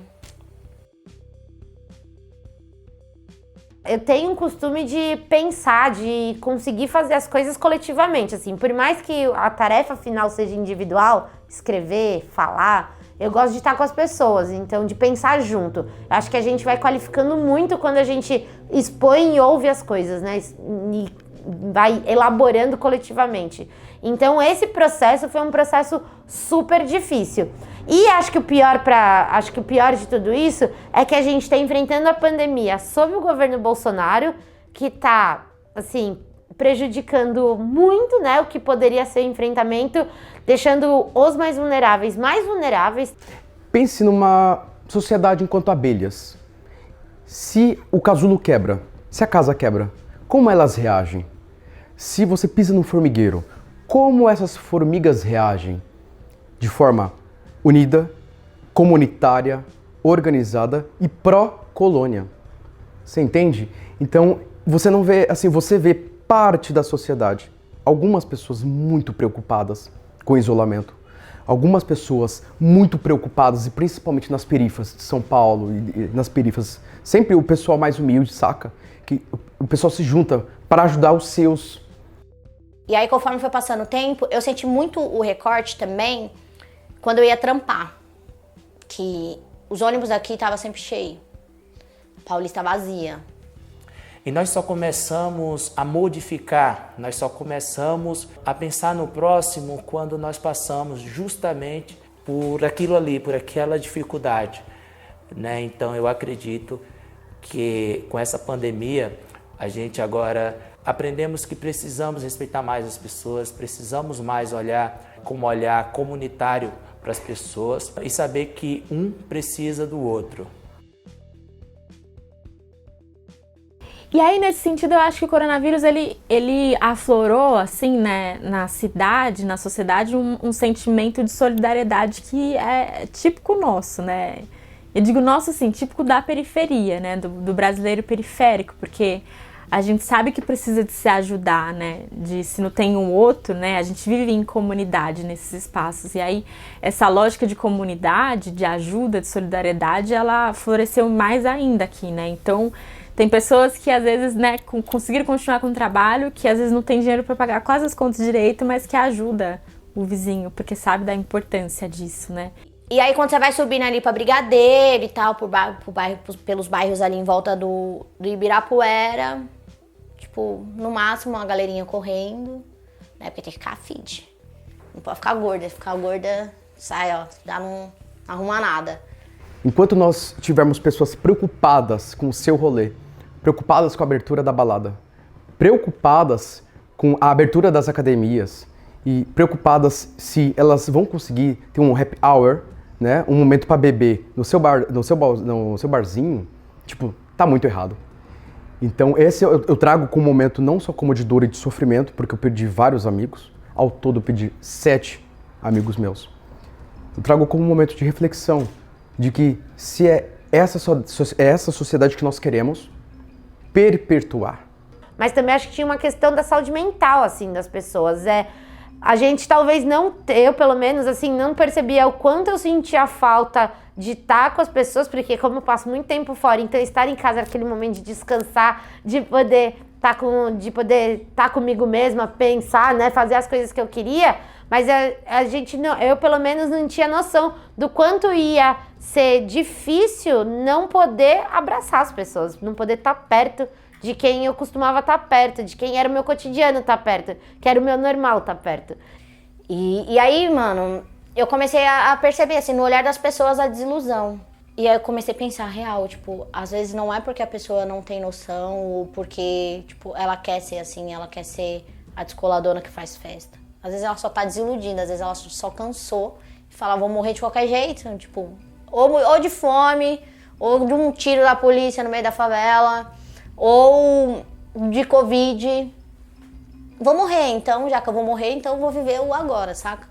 Eu tenho um costume de pensar, de conseguir fazer as coisas coletivamente, assim. Por mais que a tarefa final seja individual, escrever, falar, eu gosto de estar com as pessoas, então de pensar junto. Eu acho que a gente vai qualificando muito quando a gente expõe e ouve as coisas, né? E vai elaborando coletivamente. Então esse processo foi um processo super difícil. E acho que o pior de tudo isso é que a gente está enfrentando a pandemia sob o governo Bolsonaro, que está, assim, prejudicando muito, né, o que poderia ser enfrentamento, deixando os mais vulneráveis. Pense numa sociedade enquanto abelhas. Se o casulo quebra, se a casa quebra, como elas reagem? Se você pisa no formigueiro, como essas formigas reagem? De forma unida, comunitária, organizada e pró-colônia. Você entende? Então, você não vê, assim, você vê parte da sociedade. Algumas pessoas muito preocupadas com o isolamento. Algumas pessoas muito preocupadas, e principalmente nas periferias de São Paulo e nas periferias. Sempre o pessoal mais humilde, saca? Que o pessoal se junta para ajudar os seus. E aí, conforme foi passando o tempo, eu senti muito o recorte também quando eu ia trampar. Que os ônibus aqui estavam sempre cheios. Paulista vazia. E nós só começamos a modificar, nós só começamos a pensar no próximo quando nós passamos justamente por aquilo ali, por aquela dificuldade, né? Então eu acredito que com essa pandemia a gente agora aprendemos que precisamos respeitar mais as pessoas, precisamos mais olhar como olhar comunitário para as pessoas e saber que um precisa do outro. E aí, nesse sentido, eu acho que o coronavírus, ele aflorou, assim, né, na cidade, na sociedade, um sentimento de solidariedade que é típico nosso, né? Eu digo nosso, assim, típico da periferia, né, do brasileiro periférico, porque a gente sabe que precisa de se ajudar, né, se não tem um outro, né, a gente vive em comunidade nesses espaços, e aí essa lógica de comunidade, de ajuda, de solidariedade, ela floresceu mais ainda aqui, né, então tem pessoas que às vezes, né, conseguiram continuar com o trabalho, que às vezes não tem dinheiro para pagar quase as contas direito, mas que ajuda o vizinho, porque sabe da importância disso, né. E aí quando você vai subindo ali pra Brigadeiro e tal, pelos bairros ali em volta do Ibirapuera, tipo, no máximo uma galerinha correndo, né? Porque tem que ficar fit. Não pode ficar gorda. Se ficar gorda, sai, ó, já não arruma nada. Enquanto nós tivermos pessoas preocupadas com o seu rolê, preocupadas com a abertura da balada, preocupadas com a abertura das academias e preocupadas se elas vão conseguir ter um happy hour, né? Um momento para beber no seu barzinho, tipo, tá muito errado. Então esse eu trago como momento não só como de dor e de sofrimento, porque eu perdi vários amigos, ao todo eu perdi 7 amigos meus. Eu trago como um momento de reflexão, de que se é essa sociedade que nós queremos perpetuar. Mas também acho que tinha uma questão da saúde mental, assim, das pessoas. A gente talvez não, eu pelo menos, assim, não percebia o quanto eu sentia falta de estar com as pessoas, porque como eu passo muito tempo fora, então estar em casa era aquele momento de descansar, de poder estar comigo mesma, pensar, né, fazer as coisas que eu queria, mas a gente não, eu pelo menos não tinha noção do quanto ia ser difícil não poder abraçar as pessoas, não poder estar perto de quem eu costumava estar perto, de quem era o meu cotidiano estar perto, que era o meu normal estar perto. E aí, mano, eu comecei a perceber, assim, no olhar das pessoas a desilusão. E aí eu comecei a pensar, real, tipo, às vezes não é porque a pessoa não tem noção ou porque, tipo, ela quer ser assim, ela quer ser a descoladona que faz festa. Às vezes ela só tá desiludida, às vezes ela só cansou e fala, vou morrer de qualquer jeito, tipo, ou de fome, ou de um tiro da polícia no meio da favela, ou de Covid. Vou morrer, então, já que eu vou morrer, então eu vou viver o agora, saca?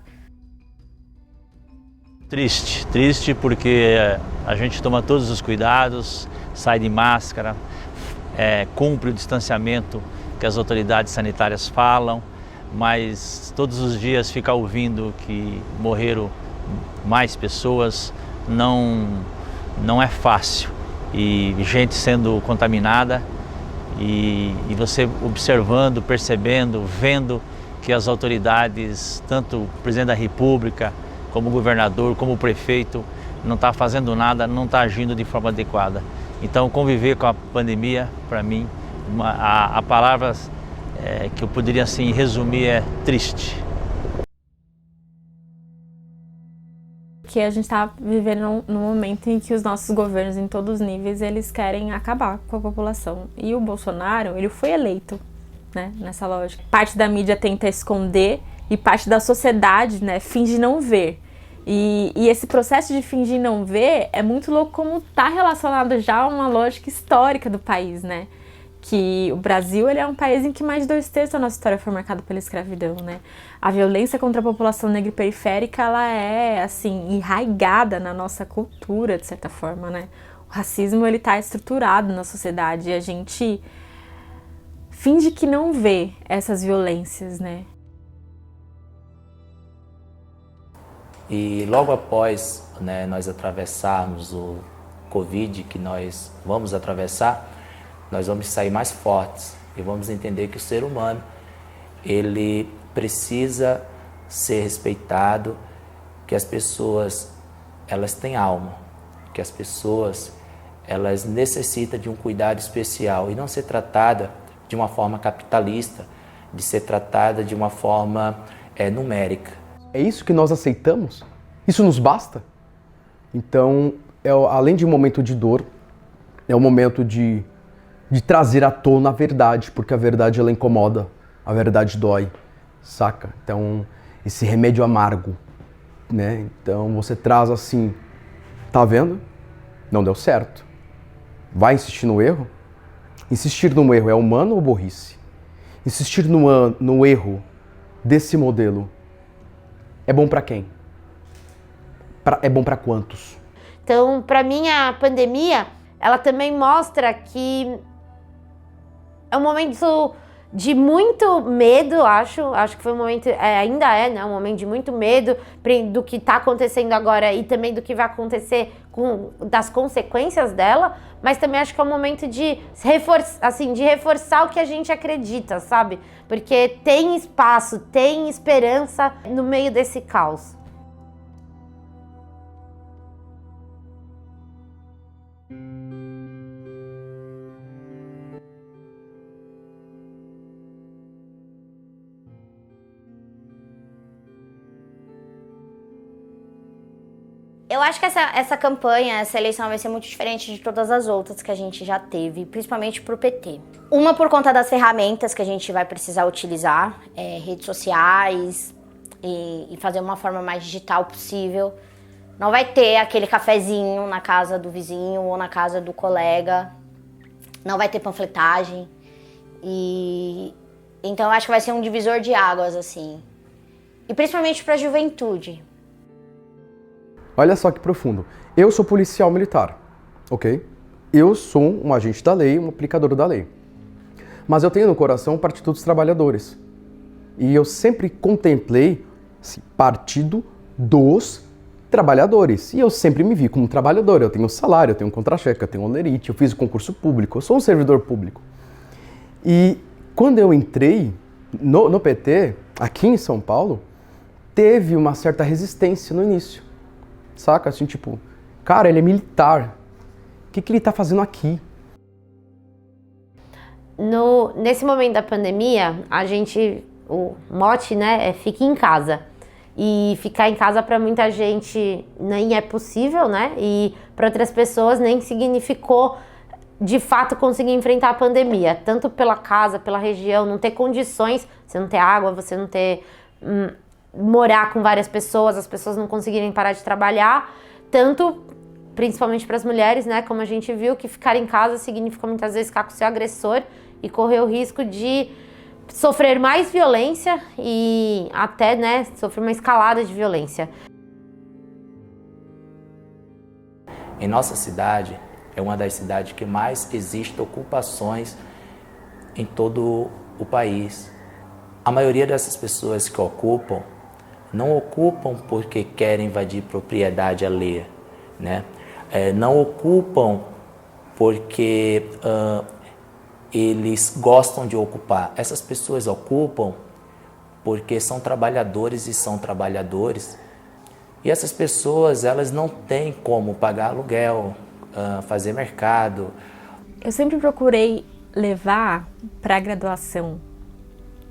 Triste porque a gente toma todos os cuidados, sai de máscara, cumpre o distanciamento que as autoridades sanitárias falam, mas todos os dias ficar ouvindo que morreram mais pessoas não é fácil. E gente sendo contaminada e você observando, percebendo, vendo que as autoridades, tanto o presidente da República, como o governador, como o prefeito, não está fazendo nada, não está agindo de forma adequada. Então, conviver com a pandemia, para mim, a palavra que eu poderia assim resumir é triste. Que a gente está vivendo num momento em que os nossos governos, em todos os níveis, eles querem acabar com a população. E o Bolsonaro, ele foi eleito, né, nessa lógica. Parte da mídia tenta esconder e parte da sociedade, né, finge não ver. E esse processo de fingir não ver é muito louco como está relacionado já a uma lógica histórica do país, né? Que o Brasil, ele é um país em que mais de 2/3 da nossa história foi marcado pela escravidão, né? A violência contra a população negra e periférica, ela é, assim, enraigada na nossa cultura, de certa forma, né? O racismo, ele tá estruturado na sociedade e a gente finge que não vê essas violências, né? E logo após, né, nós atravessarmos o Covid que nós vamos atravessar, nós vamos sair mais fortes e vamos entender que o ser humano, ele precisa ser respeitado, que as pessoas, elas têm alma, que as pessoas, elas necessitam de um cuidado especial e não ser tratada de uma forma capitalista, de ser tratada de uma forma numérica. É isso que nós aceitamos? Isso nos basta? Então, além de um momento de dor, é um momento de trazer à tona a verdade, porque a verdade ela incomoda, a verdade dói, saca? Então, esse remédio amargo, né? Então, você traz assim, tá vendo? Não deu certo. Vai insistir no erro? Insistir no erro é humano ou burrice? Insistir no erro desse modelo é bom para quem? É bom para quantos? Então, para mim, a pandemia, ela também mostra que é um momento de muito medo, acho que foi um momento, ainda é, né, um momento de muito medo do que está acontecendo agora e também do que vai acontecer das consequências dela, mas também acho que é um momento de reforçar o que a gente acredita, sabe? Porque tem espaço, tem esperança no meio desse caos. Eu acho que essa campanha, essa eleição vai ser muito diferente de todas as outras que a gente já teve, principalmente pro PT. Uma por conta das ferramentas que a gente vai precisar utilizar, redes sociais e fazer uma forma mais digital possível. Não vai ter aquele cafezinho na casa do vizinho ou na casa do colega. Não vai ter panfletagem. Então eu acho que vai ser um divisor de águas, assim. E principalmente pra juventude. Olha só que profundo. Eu sou policial militar, ok? Eu sou um agente da lei, um aplicador da lei. Mas eu tenho no coração o Partido dos Trabalhadores. E eu sempre contemplei esse Partido dos Trabalhadores. E eu sempre me vi como trabalhador. Eu tenho salário, eu tenho contra-cheque, eu tenho olerite, eu fiz o concurso público, eu sou um servidor público. E quando eu entrei no PT, aqui em São Paulo, teve uma certa resistência no início. Saca? Assim, tipo, cara, ele é militar. O que ele tá fazendo aqui? Nesse momento da pandemia, o mote, né, é fique em casa. E ficar em casa para muita gente nem é possível, né? E para outras pessoas nem significou, de fato, conseguir enfrentar a pandemia. Tanto pela casa, pela região, não ter condições, você não ter água, você não ter... morar com várias pessoas, as pessoas não conseguirem parar de trabalhar, tanto, principalmente para as mulheres, né, como a gente viu, que ficar em casa significa muitas vezes ficar com o seu agressor e correr o risco de sofrer mais violência e até, né, sofrer uma escalada de violência. Em nossa cidade, é uma das cidades que mais existem ocupações em todo o país. A maioria dessas pessoas que ocupam não ocupam porque querem invadir propriedade alheia, né? Não ocupam porque eles gostam de ocupar. Essas pessoas ocupam porque são trabalhadores e são trabalhadores. E essas pessoas, elas não têm como pagar aluguel, fazer mercado. Eu sempre procurei levar para a graduação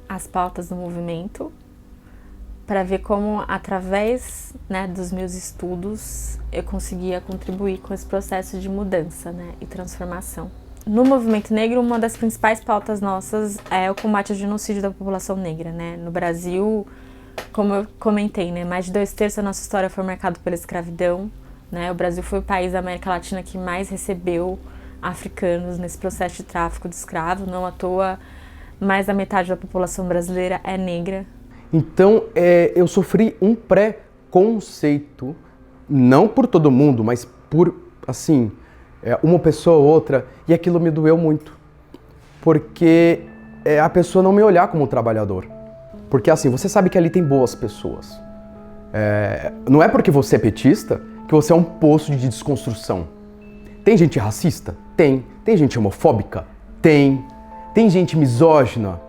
as pautas do movimento, para ver como, através, né, dos meus estudos, eu conseguia contribuir com esse processo de mudança, né, e transformação. No movimento negro, uma das principais pautas nossas é o combate ao genocídio da população negra, né? No Brasil, como eu comentei, né, mais de 2/3 da nossa história foi marcado pela escravidão, né? O Brasil foi o país da América Latina que mais recebeu africanos nesse processo de tráfico de escravo. Não à toa, mais da metade da população brasileira é negra. Então, eu sofri um preconceito, não por todo mundo, mas por, assim, uma pessoa ou outra, e aquilo me doeu muito. Porque a pessoa não me olhar como um trabalhador. Porque, assim, você sabe que ali tem boas pessoas. Não é porque você é petista que você é um poço de desconstrução. Tem gente racista? Tem. Tem gente homofóbica? Tem. Tem gente misógina?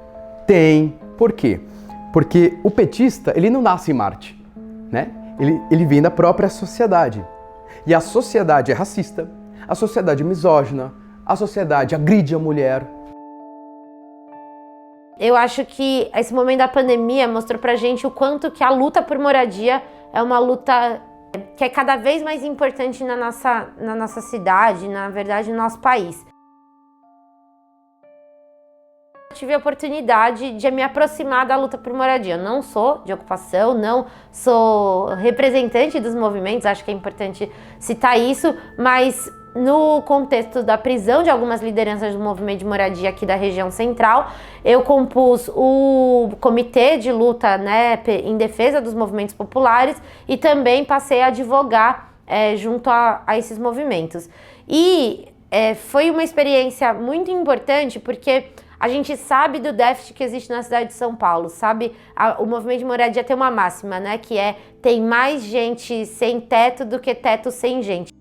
Tem. Por quê? Porque o petista, ele não nasce em Marte, né? Ele vem da própria sociedade. E a sociedade é racista, a sociedade é misógina, a sociedade agride a mulher. Eu acho que esse momento da pandemia mostrou pra gente o quanto que a luta por moradia é uma luta que é cada vez mais importante na nossa cidade, na verdade, no nosso país. Tive a oportunidade de me aproximar da luta por moradia. Eu não sou de ocupação, não sou representante dos movimentos, acho que é importante citar isso, mas no contexto da prisão de algumas lideranças do movimento de moradia aqui da região central, eu compus o comitê de luta, né, em defesa dos movimentos populares e também passei a advogar junto a esses movimentos. E foi uma experiência muito importante porque a gente sabe do déficit que existe na cidade de São Paulo, sabe? O movimento de moradia tem uma máxima, né? Que tem mais gente sem teto do que teto sem gente.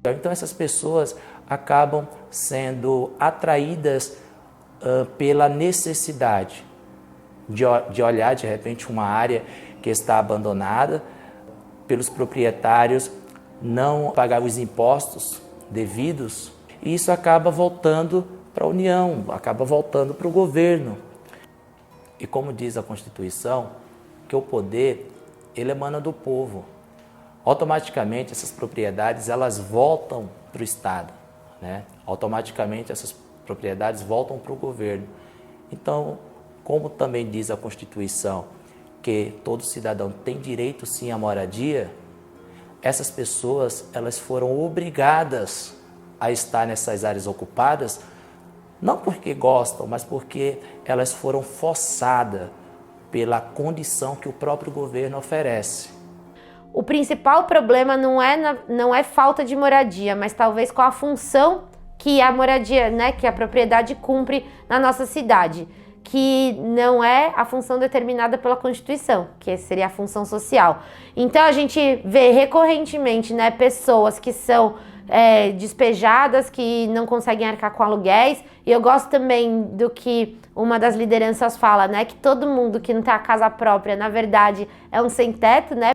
Então essas pessoas acabam sendo atraídas pela necessidade de olhar de repente uma área que está abandonada, pelos proprietários não pagar os impostos devidos, e isso acaba voltando para a União, acaba voltando para o governo. E como diz a Constituição, que o poder ele emana do povo. Automaticamente essas propriedades elas voltam para o Estado, né? Automaticamente essas propriedades voltam para o governo. Então, como também diz a Constituição que todo cidadão tem direito sim à moradia, essas pessoas elas foram obrigadas a estar nessas áreas ocupadas, não porque gostam, mas porque elas foram forçadas pela condição que o próprio governo oferece. O principal problema não é falta de moradia, mas talvez com a função que a moradia, né, que a propriedade cumpre na nossa cidade, que não é a função determinada pela Constituição, que seria a função social. Então a gente vê recorrentemente, né, pessoas que são despejadas, que não conseguem arcar com aluguéis. E eu gosto também do que uma das lideranças fala, né, que todo mundo que não tem a casa própria, na verdade, é um sem-teto, né?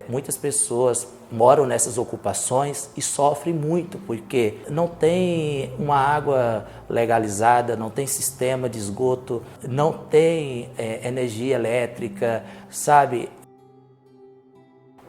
Muitas pessoas moram nessas ocupações e sofrem muito, porque não tem uma água legalizada, não tem sistema de esgoto, não tem energia elétrica, sabe?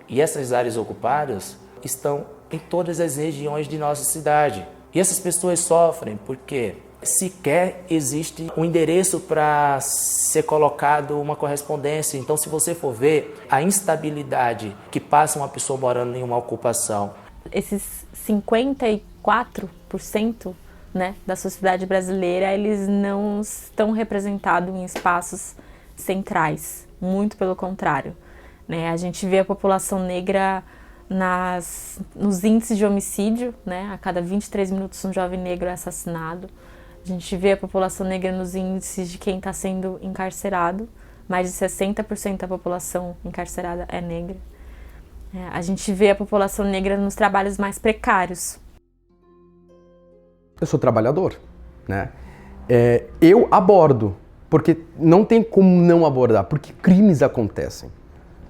E essas áreas ocupadas estão em todas as regiões de nossa cidade. E essas pessoas sofrem porque sequer existe um endereço para ser colocado uma correspondência. Então, se você for ver a instabilidade que passa uma pessoa morando em uma ocupação. Esses 54%, né, da sociedade brasileira, eles não estão representados em espaços centrais, muito pelo contrário, né? A gente vê a população negra nos índices de homicídio, né? A cada 23 minutos um jovem negro é assassinado. A gente vê a população negra nos índices de quem está sendo encarcerado. Mais de 60% da população encarcerada é negra. A gente vê a população negra nos trabalhos mais precários. Eu sou trabalhador, né? Eu abordo, porque não tem como não abordar, porque crimes acontecem.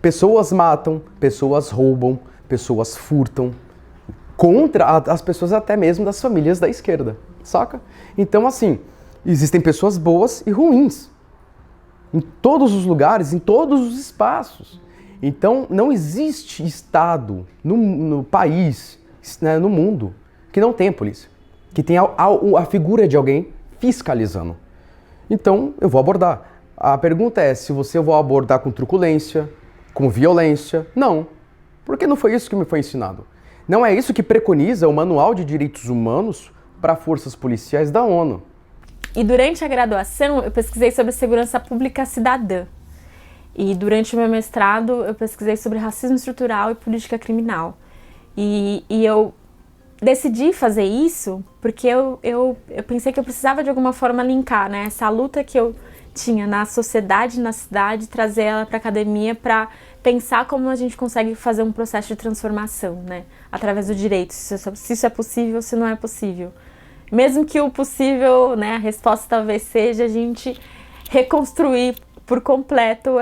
Pessoas matam, pessoas roubam, pessoas furtam contra as pessoas até mesmo das famílias da esquerda, saca? Então, assim, existem pessoas boas e ruins em todos os lugares, em todos os espaços. Então, não existe Estado no país, né, no mundo, que não tenha polícia, que tenha a figura de alguém fiscalizando. Então, eu vou abordar. A pergunta é se eu vou abordar com truculência, com violência. Não, porque não foi isso que me foi ensinado. Não é isso que preconiza o Manual de Direitos Humanos para forças policiais da ONU. E durante a graduação, eu pesquisei sobre segurança pública cidadã. E durante o meu mestrado, eu pesquisei sobre racismo estrutural e política criminal. E eu decidi fazer isso porque eu pensei que eu precisava de alguma forma linkar, né, essa luta que eu tinha na sociedade, na cidade, trazer ela para a academia para pensar como a gente consegue fazer um processo de transformação, né, através do direito, se isso é possível ou se não é possível. Mesmo que o possível, né, a resposta talvez seja a gente reconstruir por completo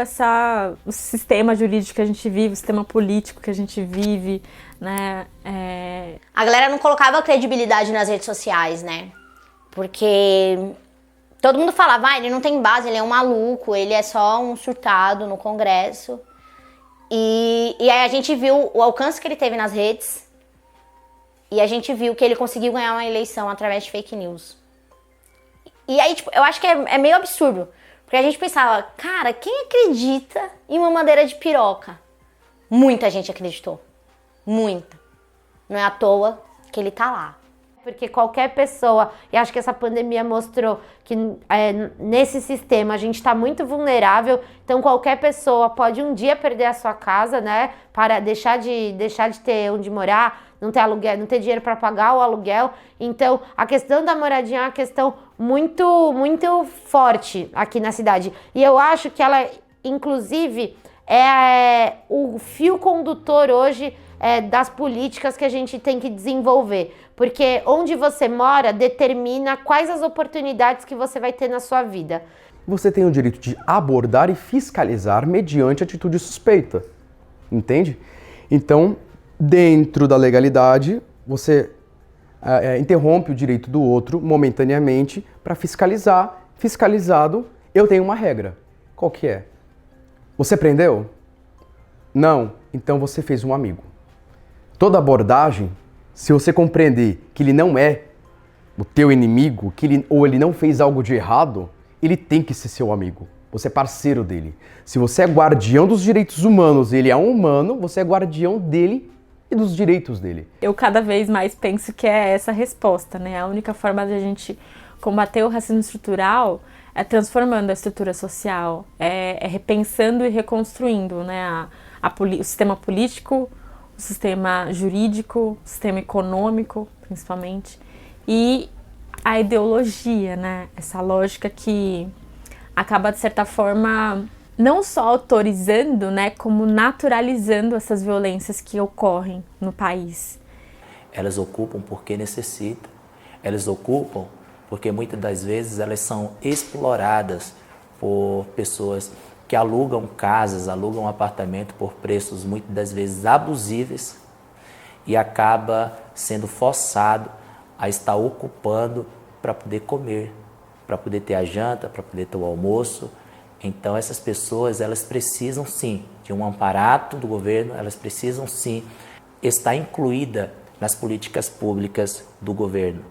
o sistema jurídico que a gente vive, o sistema político que a gente vive, né. A galera não colocava credibilidade nas redes sociais, né? Porque todo mundo falava, ele não tem base, ele é um maluco, ele é só um surtado no Congresso. E aí a gente viu o alcance que ele teve nas redes e a gente viu que ele conseguiu ganhar uma eleição através de fake news. E aí, tipo, eu acho que é meio absurdo, porque a gente pensava, cara, quem acredita em uma bandeira de piroca? Muita gente acreditou, muita. Não é à toa que ele tá lá. Porque qualquer pessoa, e acho que essa pandemia mostrou que nesse sistema a gente está muito vulnerável, então qualquer pessoa pode um dia perder a sua casa, né, para deixar de ter onde morar, não ter aluguel, não ter dinheiro para pagar o aluguel. Então a questão da moradia é uma questão muito, muito forte aqui na cidade. E eu acho que ela, inclusive, é o fio condutor hoje das políticas que a gente tem que desenvolver, porque onde você mora determina quais as oportunidades que você vai ter na sua vida. Você tem o direito de abordar e fiscalizar mediante atitude suspeita, entende? Então, dentro da legalidade, você interrompe o direito do outro momentaneamente para fiscalizar. Fiscalizado, eu tenho uma regra. Qual que é? Você prendeu? Não. Então você fez um amigo. Toda abordagem, se você compreender que ele não é o teu inimigo, ou ele não fez algo de errado, ele tem que ser seu amigo. Você é parceiro dele. Se você é guardião dos direitos humanos e ele é um humano, você é guardião dele e dos direitos dele. Eu cada vez mais penso que é essa a resposta, né? A única forma de a gente combater o racismo estrutural é transformando a estrutura social, é repensando e reconstruindo, né? O sistema político, o sistema jurídico, o sistema econômico, principalmente, e a ideologia, né? Essa lógica que acaba, de certa forma, não só autorizando, né, como naturalizando essas violências que ocorrem no país. Elas ocupam porque necessitam, elas ocupam porque muitas das vezes elas são exploradas por pessoas que alugam casas, alugam apartamento por preços muitas das vezes abusíveis e acaba sendo forçado a estar ocupando para poder comer, para poder ter a janta, para poder ter o almoço. Então essas pessoas, elas precisam sim de um amparato do governo, elas precisam sim estar incluída nas políticas públicas do governo.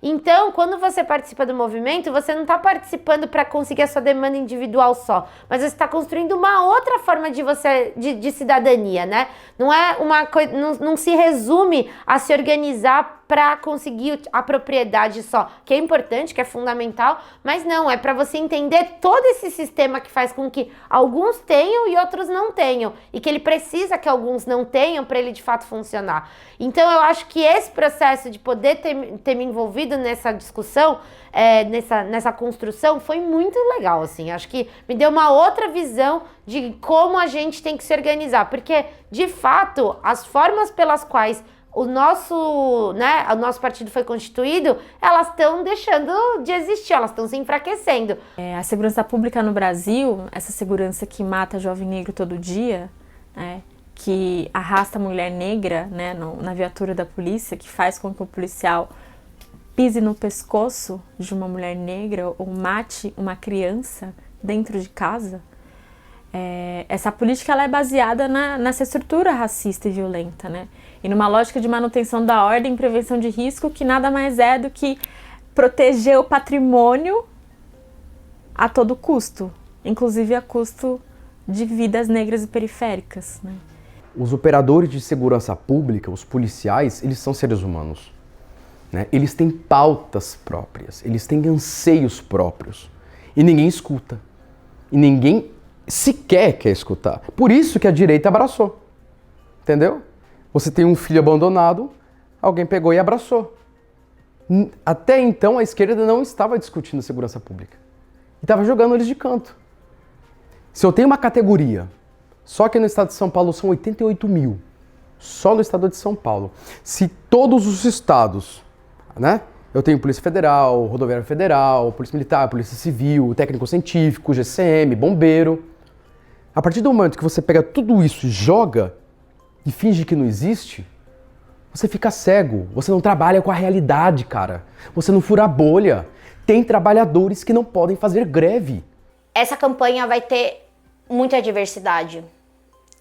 Então, quando você participa do movimento, você não está participando para conseguir a sua demanda individual só, mas você está construindo uma outra forma de cidadania, né? Não é uma coisa, não se resume a se organizar para conseguir a propriedade só, que é importante, que é fundamental, mas não, é para você entender todo esse sistema que faz com que alguns tenham e outros não tenham, e que ele precisa que alguns não tenham para ele de fato funcionar. Então eu acho que esse processo de poder ter me envolvido nessa discussão, nessa construção, foi muito legal, assim. Acho que me deu uma outra visão de como a gente tem que se organizar, porque de fato as formas pelas quais o nosso partido foi constituído, elas estão deixando de existir, elas estão se enfraquecendo. A segurança pública no Brasil, essa segurança que mata jovem negro todo dia, né, que arrasta a mulher negra, né, na viatura da polícia, que faz com que o policial pise no pescoço de uma mulher negra ou mate uma criança dentro de casa. Essa política ela é baseada nessa estrutura racista e violenta, né? E numa lógica de manutenção da ordem e prevenção de risco, que nada mais é do que proteger o patrimônio a todo custo, inclusive a custo de vidas negras e periféricas, né? Os operadores de segurança pública, os policiais, eles são seres humanos, né? Eles têm pautas próprias, eles têm anseios próprios e ninguém escuta, e ninguém sequer quer escutar. Por isso que a direita abraçou, entendeu? Você tem um filho abandonado, alguém pegou e abraçou. Até então a esquerda não estava discutindo segurança pública e estava jogando eles de canto. Se eu tenho uma categoria, só que no estado de São Paulo são 88 mil, só no estado de São Paulo. Se todos os estados, né? Eu tenho Polícia Federal, Rodoviária Federal, Polícia Militar, Polícia Civil, Técnico Científico, GCM, Bombeiro. A partir do momento que você pega tudo isso e joga e finge que não existe, você fica cego, você não trabalha com a realidade, cara. Você não fura a bolha. Tem trabalhadores que não podem fazer greve. Essa campanha vai ter muita diversidade.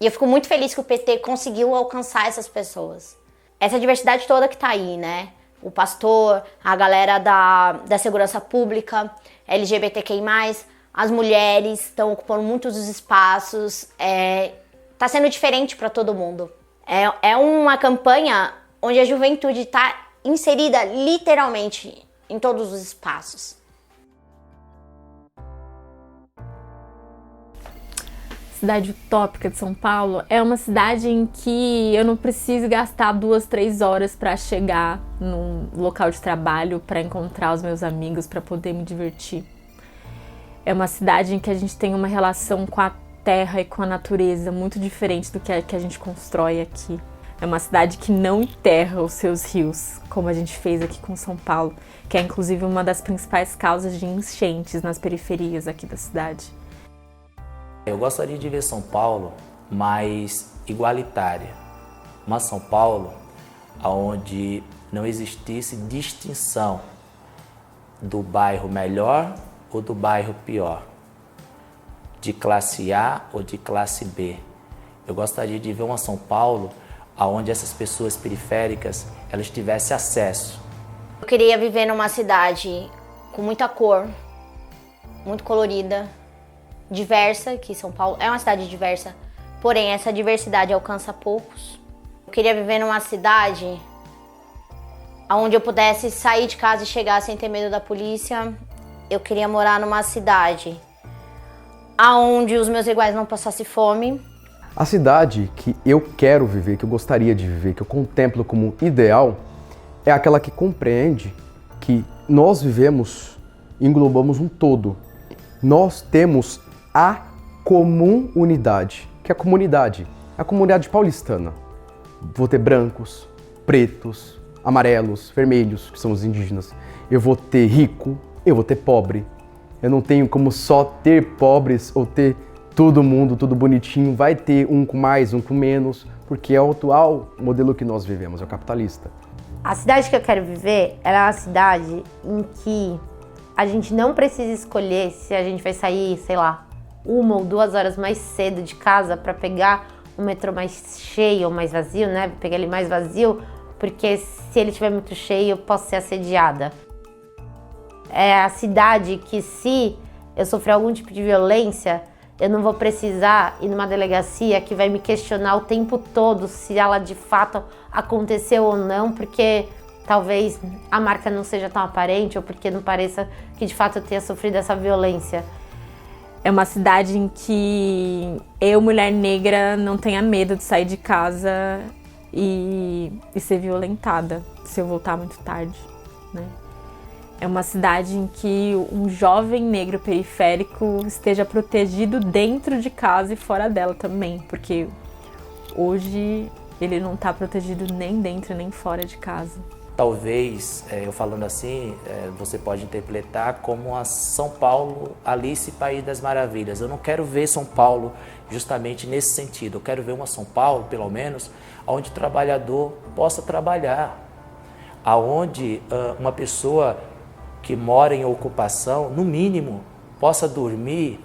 E eu fico muito feliz que o PT conseguiu alcançar essas pessoas. Essa diversidade toda que tá aí, né? O pastor, a galera da segurança pública, LGBTQI+, as mulheres estão ocupando muitos dos espaços. Tá sendo diferente para todo mundo. É uma campanha onde a juventude está inserida literalmente em todos os espaços. Cidade utópica de São Paulo é uma cidade em que eu não preciso gastar 2, 3 horas para chegar num local de trabalho, para encontrar os meus amigos, para poder me divertir. É uma cidade em que a gente tem uma relação com a terra e com a natureza muito diferente do que a gente constrói aqui. É uma cidade que não enterra os seus rios, como a gente fez aqui com São Paulo, que é inclusive uma das principais causas de enchentes nas periferias aqui da cidade. Eu gostaria de ver São Paulo mais igualitária. Uma São Paulo onde não existisse distinção do bairro melhor ou do bairro pior, de classe A ou de classe B. Eu gostaria de ver uma São Paulo onde essas pessoas periféricas elas tivessem acesso. Eu queria viver numa cidade com muita cor, muito colorida, diversa, que São Paulo é uma cidade diversa, porém essa diversidade alcança poucos. Eu queria viver numa cidade onde eu pudesse sair de casa e chegar sem ter medo da polícia. Eu queria morar numa cidade onde os meus iguais não passassem fome. A cidade que eu quero viver, que eu gostaria de viver, que eu contemplo como ideal, é aquela que compreende que nós vivemos e englobamos um todo. Nós temos a comum unidade, que é a comunidade paulistana. Vou ter brancos, pretos, amarelos, vermelhos, que são os indígenas. Eu vou ter rico, eu vou ter pobre. Eu não tenho como só ter pobres ou ter todo mundo, tudo bonitinho. Vai ter um com mais, um com menos, porque é o atual modelo que nós vivemos, é o capitalista. A cidade que eu quero viver é uma cidade em que a gente não precisa escolher se a gente vai sair, sei lá, 1 ou 2 horas mais cedo de casa para pegar o metrô mais cheio ou mais vazio, né? Pegar ele mais vazio, porque se ele estiver muito cheio eu posso ser assediada. É a cidade que, se eu sofrer algum tipo de violência, eu não vou precisar ir numa delegacia que vai me questionar o tempo todo se ela de fato aconteceu ou não, porque talvez a marca não seja tão aparente ou porque não pareça que de fato eu tenha sofrido essa violência. É uma cidade em que eu, mulher negra, não tenha medo de sair de casa e ser violentada se eu voltar muito tarde, né? É uma cidade em que um jovem negro periférico esteja protegido dentro de casa e fora dela também, porque hoje ele não está protegido nem dentro nem fora de casa. Talvez, eu falando assim, você pode interpretar como a São Paulo, Alice, País das Maravilhas. Eu não quero ver São Paulo justamente nesse sentido. Eu quero ver uma São Paulo, pelo menos, onde o trabalhador possa trabalhar, onde uma pessoa que mora em ocupação, no mínimo, possa dormir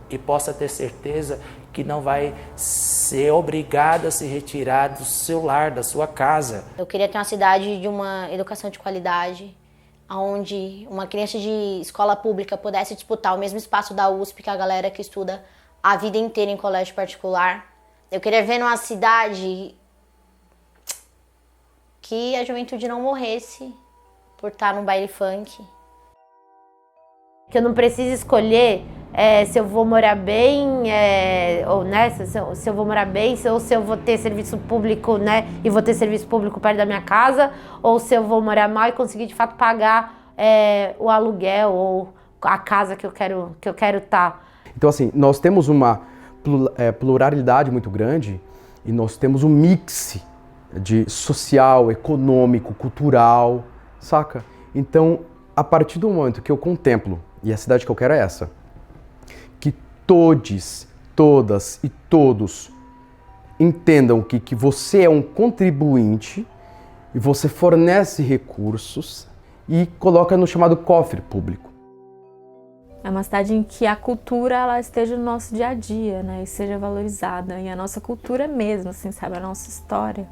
e possa ter certeza que não vai ser obrigada a se retirar do seu lar, da sua casa. Eu queria ter uma cidade de uma educação de qualidade, onde uma criança de escola pública pudesse disputar o mesmo espaço da USP que a galera que estuda a vida inteira em colégio particular. Eu queria ver numa cidade que a juventude não morresse por estar num baile funk. Que eu não preciso escolher se eu vou morar bem, ou né, se eu vou morar bem, ou se eu vou ter serviço público, né, e vou ter serviço público perto da minha casa, ou se eu vou morar mal e conseguir de fato pagar o aluguel ou a casa que eu quero estar. Então assim, nós temos uma pluralidade muito grande e nós temos um mix de social, econômico, cultural, saca? Então, a partir do momento que eu contemplo, e a cidade que eu quero é essa, que todes, todas e todos entendam que você é um contribuinte e você fornece recursos e coloca no chamado cofre público. É uma cidade em que a cultura ela esteja no nosso dia a dia, né? E seja valorizada. E a nossa cultura mesmo, assim, sabe? A nossa história.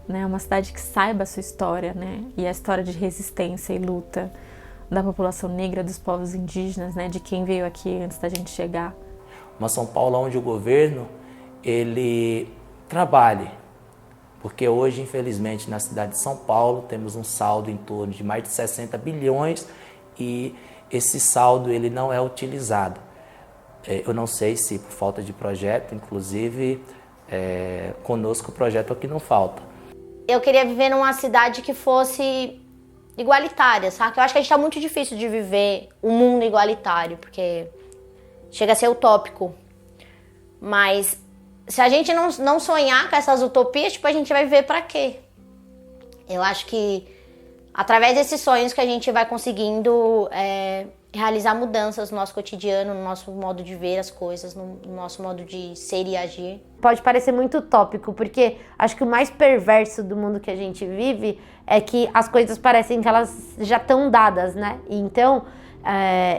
Né? É uma cidade que saiba a sua história, né? E a história de resistência e luta da população negra, dos povos indígenas, né? De quem veio aqui antes da gente chegar. Uma São Paulo onde o governo, ele trabalhe. Porque hoje, infelizmente, na cidade de São Paulo, temos um saldo em torno de mais de 60 bilhões e esse saldo ele não é utilizado. Eu não sei se por falta de projeto, inclusive conosco o projeto aqui não falta. Eu queria viver numa cidade que fosse igualitária, sabe? Eu acho que a gente tá muito difícil de viver um mundo igualitário, porque chega a ser utópico. Mas se a gente não sonhar com essas utopias, tipo, a gente vai viver pra quê? Eu acho que através desses sonhos que a gente vai conseguindo realizar mudanças no nosso cotidiano, no nosso modo de ver as coisas, no nosso modo de ser e agir. Pode parecer muito utópico, porque acho que o mais perverso do mundo que a gente vive é que as coisas parecem que elas já estão dadas, né? Então,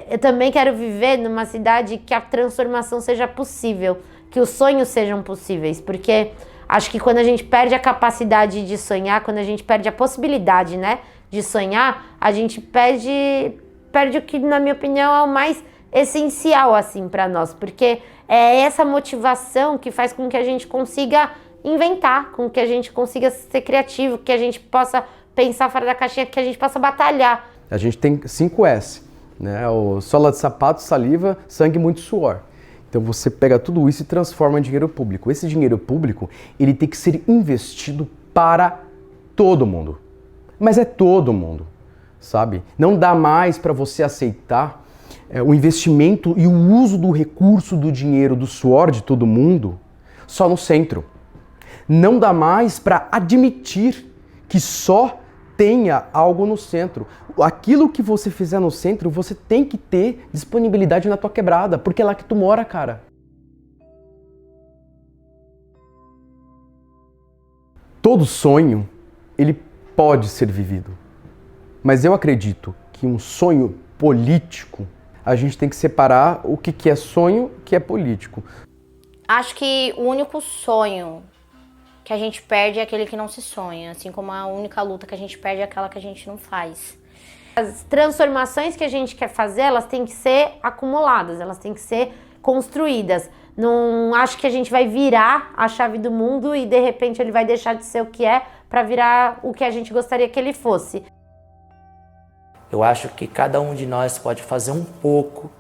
eu também quero viver numa cidade que a transformação seja possível, que os sonhos sejam possíveis, porque acho que quando a gente perde a capacidade de sonhar, quando a gente perde a possibilidade, né, de sonhar, a gente perde o que, na minha opinião, é o mais essencial, assim, para nós, porque é essa motivação que faz com que a gente consiga inventar, com que a gente consiga ser criativo, que a gente possa pensar fora da caixinha, que a gente possa batalhar. A gente tem 5 S, né? O sola de sapato, saliva, sangue e muito suor. Então você pega tudo isso e transforma em dinheiro público. Esse dinheiro público, ele tem que ser investido para todo mundo. Mas é todo mundo, sabe? Não dá mais para você aceitar o investimento e o uso do recurso do dinheiro, do suor de todo mundo, só no centro. Não dá mais para admitir que só tenha algo no centro. Aquilo que você fizer no centro, você tem que ter disponibilidade na tua quebrada, porque é lá que tu mora, cara. Todo sonho, ele pode ser vivido. Mas eu acredito que um sonho político, a gente tem que separar o que é sonho, o que é político. Acho que o único sonho que a gente perde é aquele que não se sonha, assim como a única luta que a gente perde é aquela que a gente não faz. As transformações que a gente quer fazer, elas têm que ser acumuladas, elas têm que ser construídas. Não acho que a gente vai virar a chave do mundo e de repente ele vai deixar de ser o que é para virar o que a gente gostaria que ele fosse. Eu acho que cada um de nós pode fazer um pouco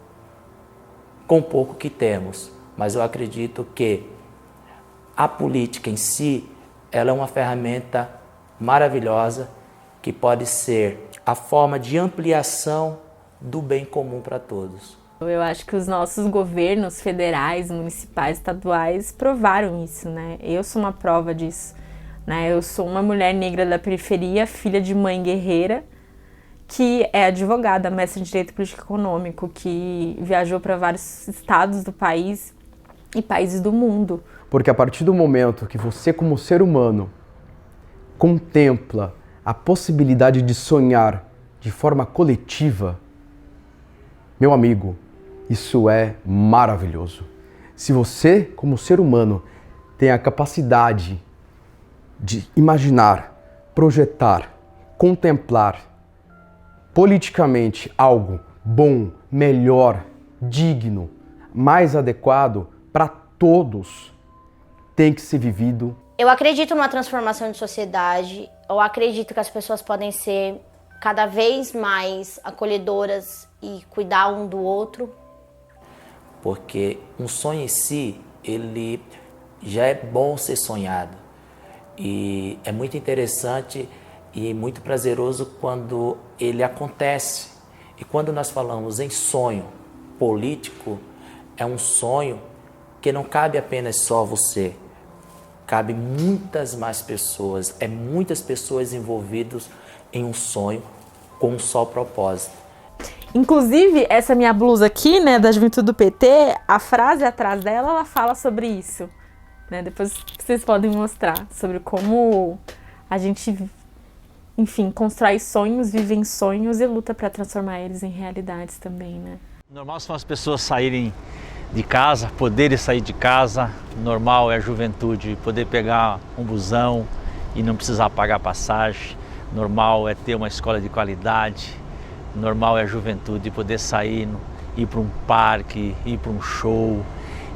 com o pouco que temos, mas eu acredito que a política em si, ela é uma ferramenta maravilhosa que pode ser a forma de ampliação do bem comum para todos. Eu acho que os nossos governos federais, municipais, estaduais provaram isso, né? Eu sou uma prova disso, né? Eu sou uma mulher negra da periferia, filha de mãe guerreira, que é advogada, mestre em Direito Político Econômico, que viajou para vários estados do país e países do mundo. Porque a partir do momento que você, como ser humano, contempla a possibilidade de sonhar de forma coletiva, meu amigo, isso é maravilhoso. Se você, como ser humano, tem a capacidade de imaginar, projetar, contemplar politicamente algo bom, melhor, digno, mais adequado para todos, tem que ser vivido. Eu acredito numa transformação de sociedade, eu acredito que as pessoas podem ser cada vez mais acolhedoras e cuidar um do outro. Porque um sonho em si, ele já é bom ser sonhado. E é muito interessante e muito prazeroso quando ele acontece. E quando nós falamos em sonho político, é um sonho que não cabe apenas só você. Cabe muitas mais pessoas, muitas pessoas envolvidas em um sonho com um só propósito. Inclusive, essa minha blusa aqui, né, da Juventude do PT, a frase atrás dela, ela fala sobre isso, né? Depois vocês podem mostrar sobre como a gente, enfim, constrói sonhos, vive em sonhos e luta para transformar eles em realidades também, né? Normal são as pessoas saírem de casa, poderem sair de casa. Normal é a juventude poder pegar um busão e não precisar pagar passagem. Normal é ter uma escola de qualidade. Normal é a juventude poder sair, ir para um parque, ir para um show,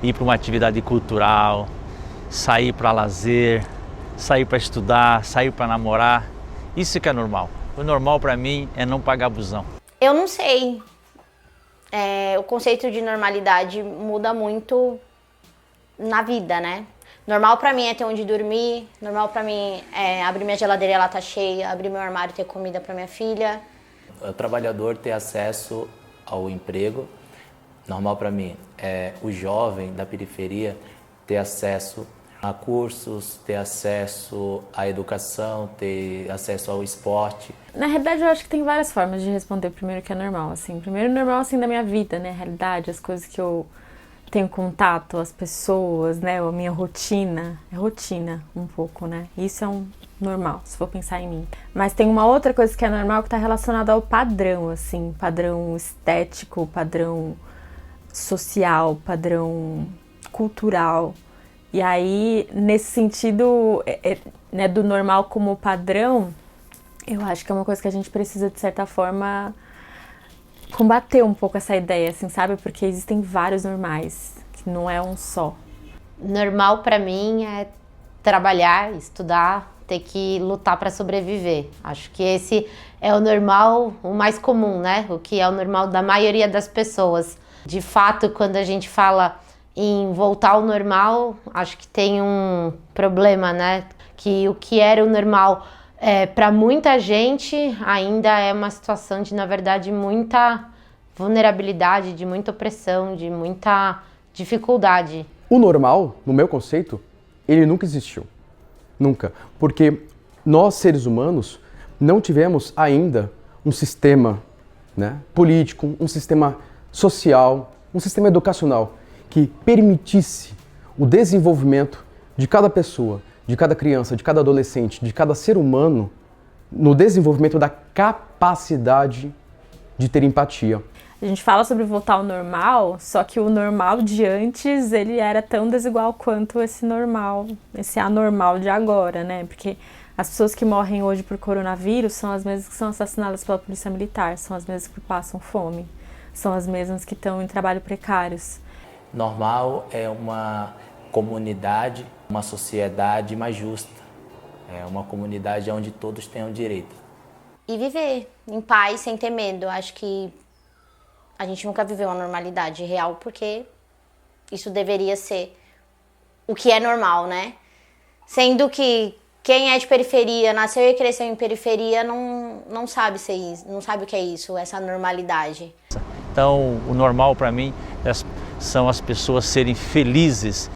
ir para uma atividade cultural, sair para lazer, sair para estudar, sair para namorar. Isso que é normal. O normal para mim é não pagar busão. Eu não sei. O conceito de normalidade muda muito na vida, né? Normal pra mim é ter onde dormir, normal pra mim é abrir minha geladeira e ela tá cheia, abrir meu armário e ter comida pra minha filha. O trabalhador ter acesso ao emprego, normal para mim é o jovem da periferia ter acesso a cursos, ter acesso à educação, ter acesso ao esporte. Na realidade, eu acho que tem várias formas de responder primeiro que é normal, assim. Primeiro, normal, assim, da minha vida, né? A realidade, as coisas que eu tenho contato, as pessoas, né? A minha rotina. É rotina, um pouco, né? Isso é um normal, se for pensar em mim. Mas tem uma outra coisa que é normal que tá relacionada ao padrão, assim. Padrão estético, padrão social, padrão cultural. E aí, nesse sentido, né, do normal como padrão, eu acho que é uma coisa que a gente precisa, de certa forma, combater um pouco essa ideia, assim, sabe? Porque existem vários normais, que não é um só. Normal pra mim é trabalhar, estudar, ter que lutar pra sobreviver. Acho que esse é o normal, o mais comum, né? O que é o normal da maioria das pessoas. De fato, quando a gente fala em voltar ao normal, acho que tem um problema, né? Que o que era o normal para muita gente ainda é uma situação de, na verdade, muita vulnerabilidade, de muita opressão, de muita dificuldade. O normal, no meu conceito, ele nunca existiu. Nunca. Porque nós, seres humanos, não tivemos ainda um sistema, né, político, um sistema social, um sistema educacional que permitisse o desenvolvimento de cada pessoa, de cada criança, de cada adolescente, de cada ser humano no desenvolvimento da capacidade de ter empatia. A gente fala sobre voltar ao normal, só que o normal de antes, ele era tão desigual quanto esse normal, esse anormal de agora, né? Porque as pessoas que morrem hoje por coronavírus são as mesmas que são assassinadas pela polícia militar, são as mesmas que passam fome, são as mesmas que estão em trabalho precários. Normal é uma comunidade, uma sociedade mais justa. É uma comunidade onde todos tenham direito. E viver em paz, sem ter medo. Acho que a gente nunca viveu uma normalidade real, porque isso deveria ser o que é normal, né? Sendo que quem é de periferia, nasceu e cresceu em periferia, não sabe ser isso, não sabe o que é isso, essa normalidade. Então, o normal para mim são as pessoas serem felizes.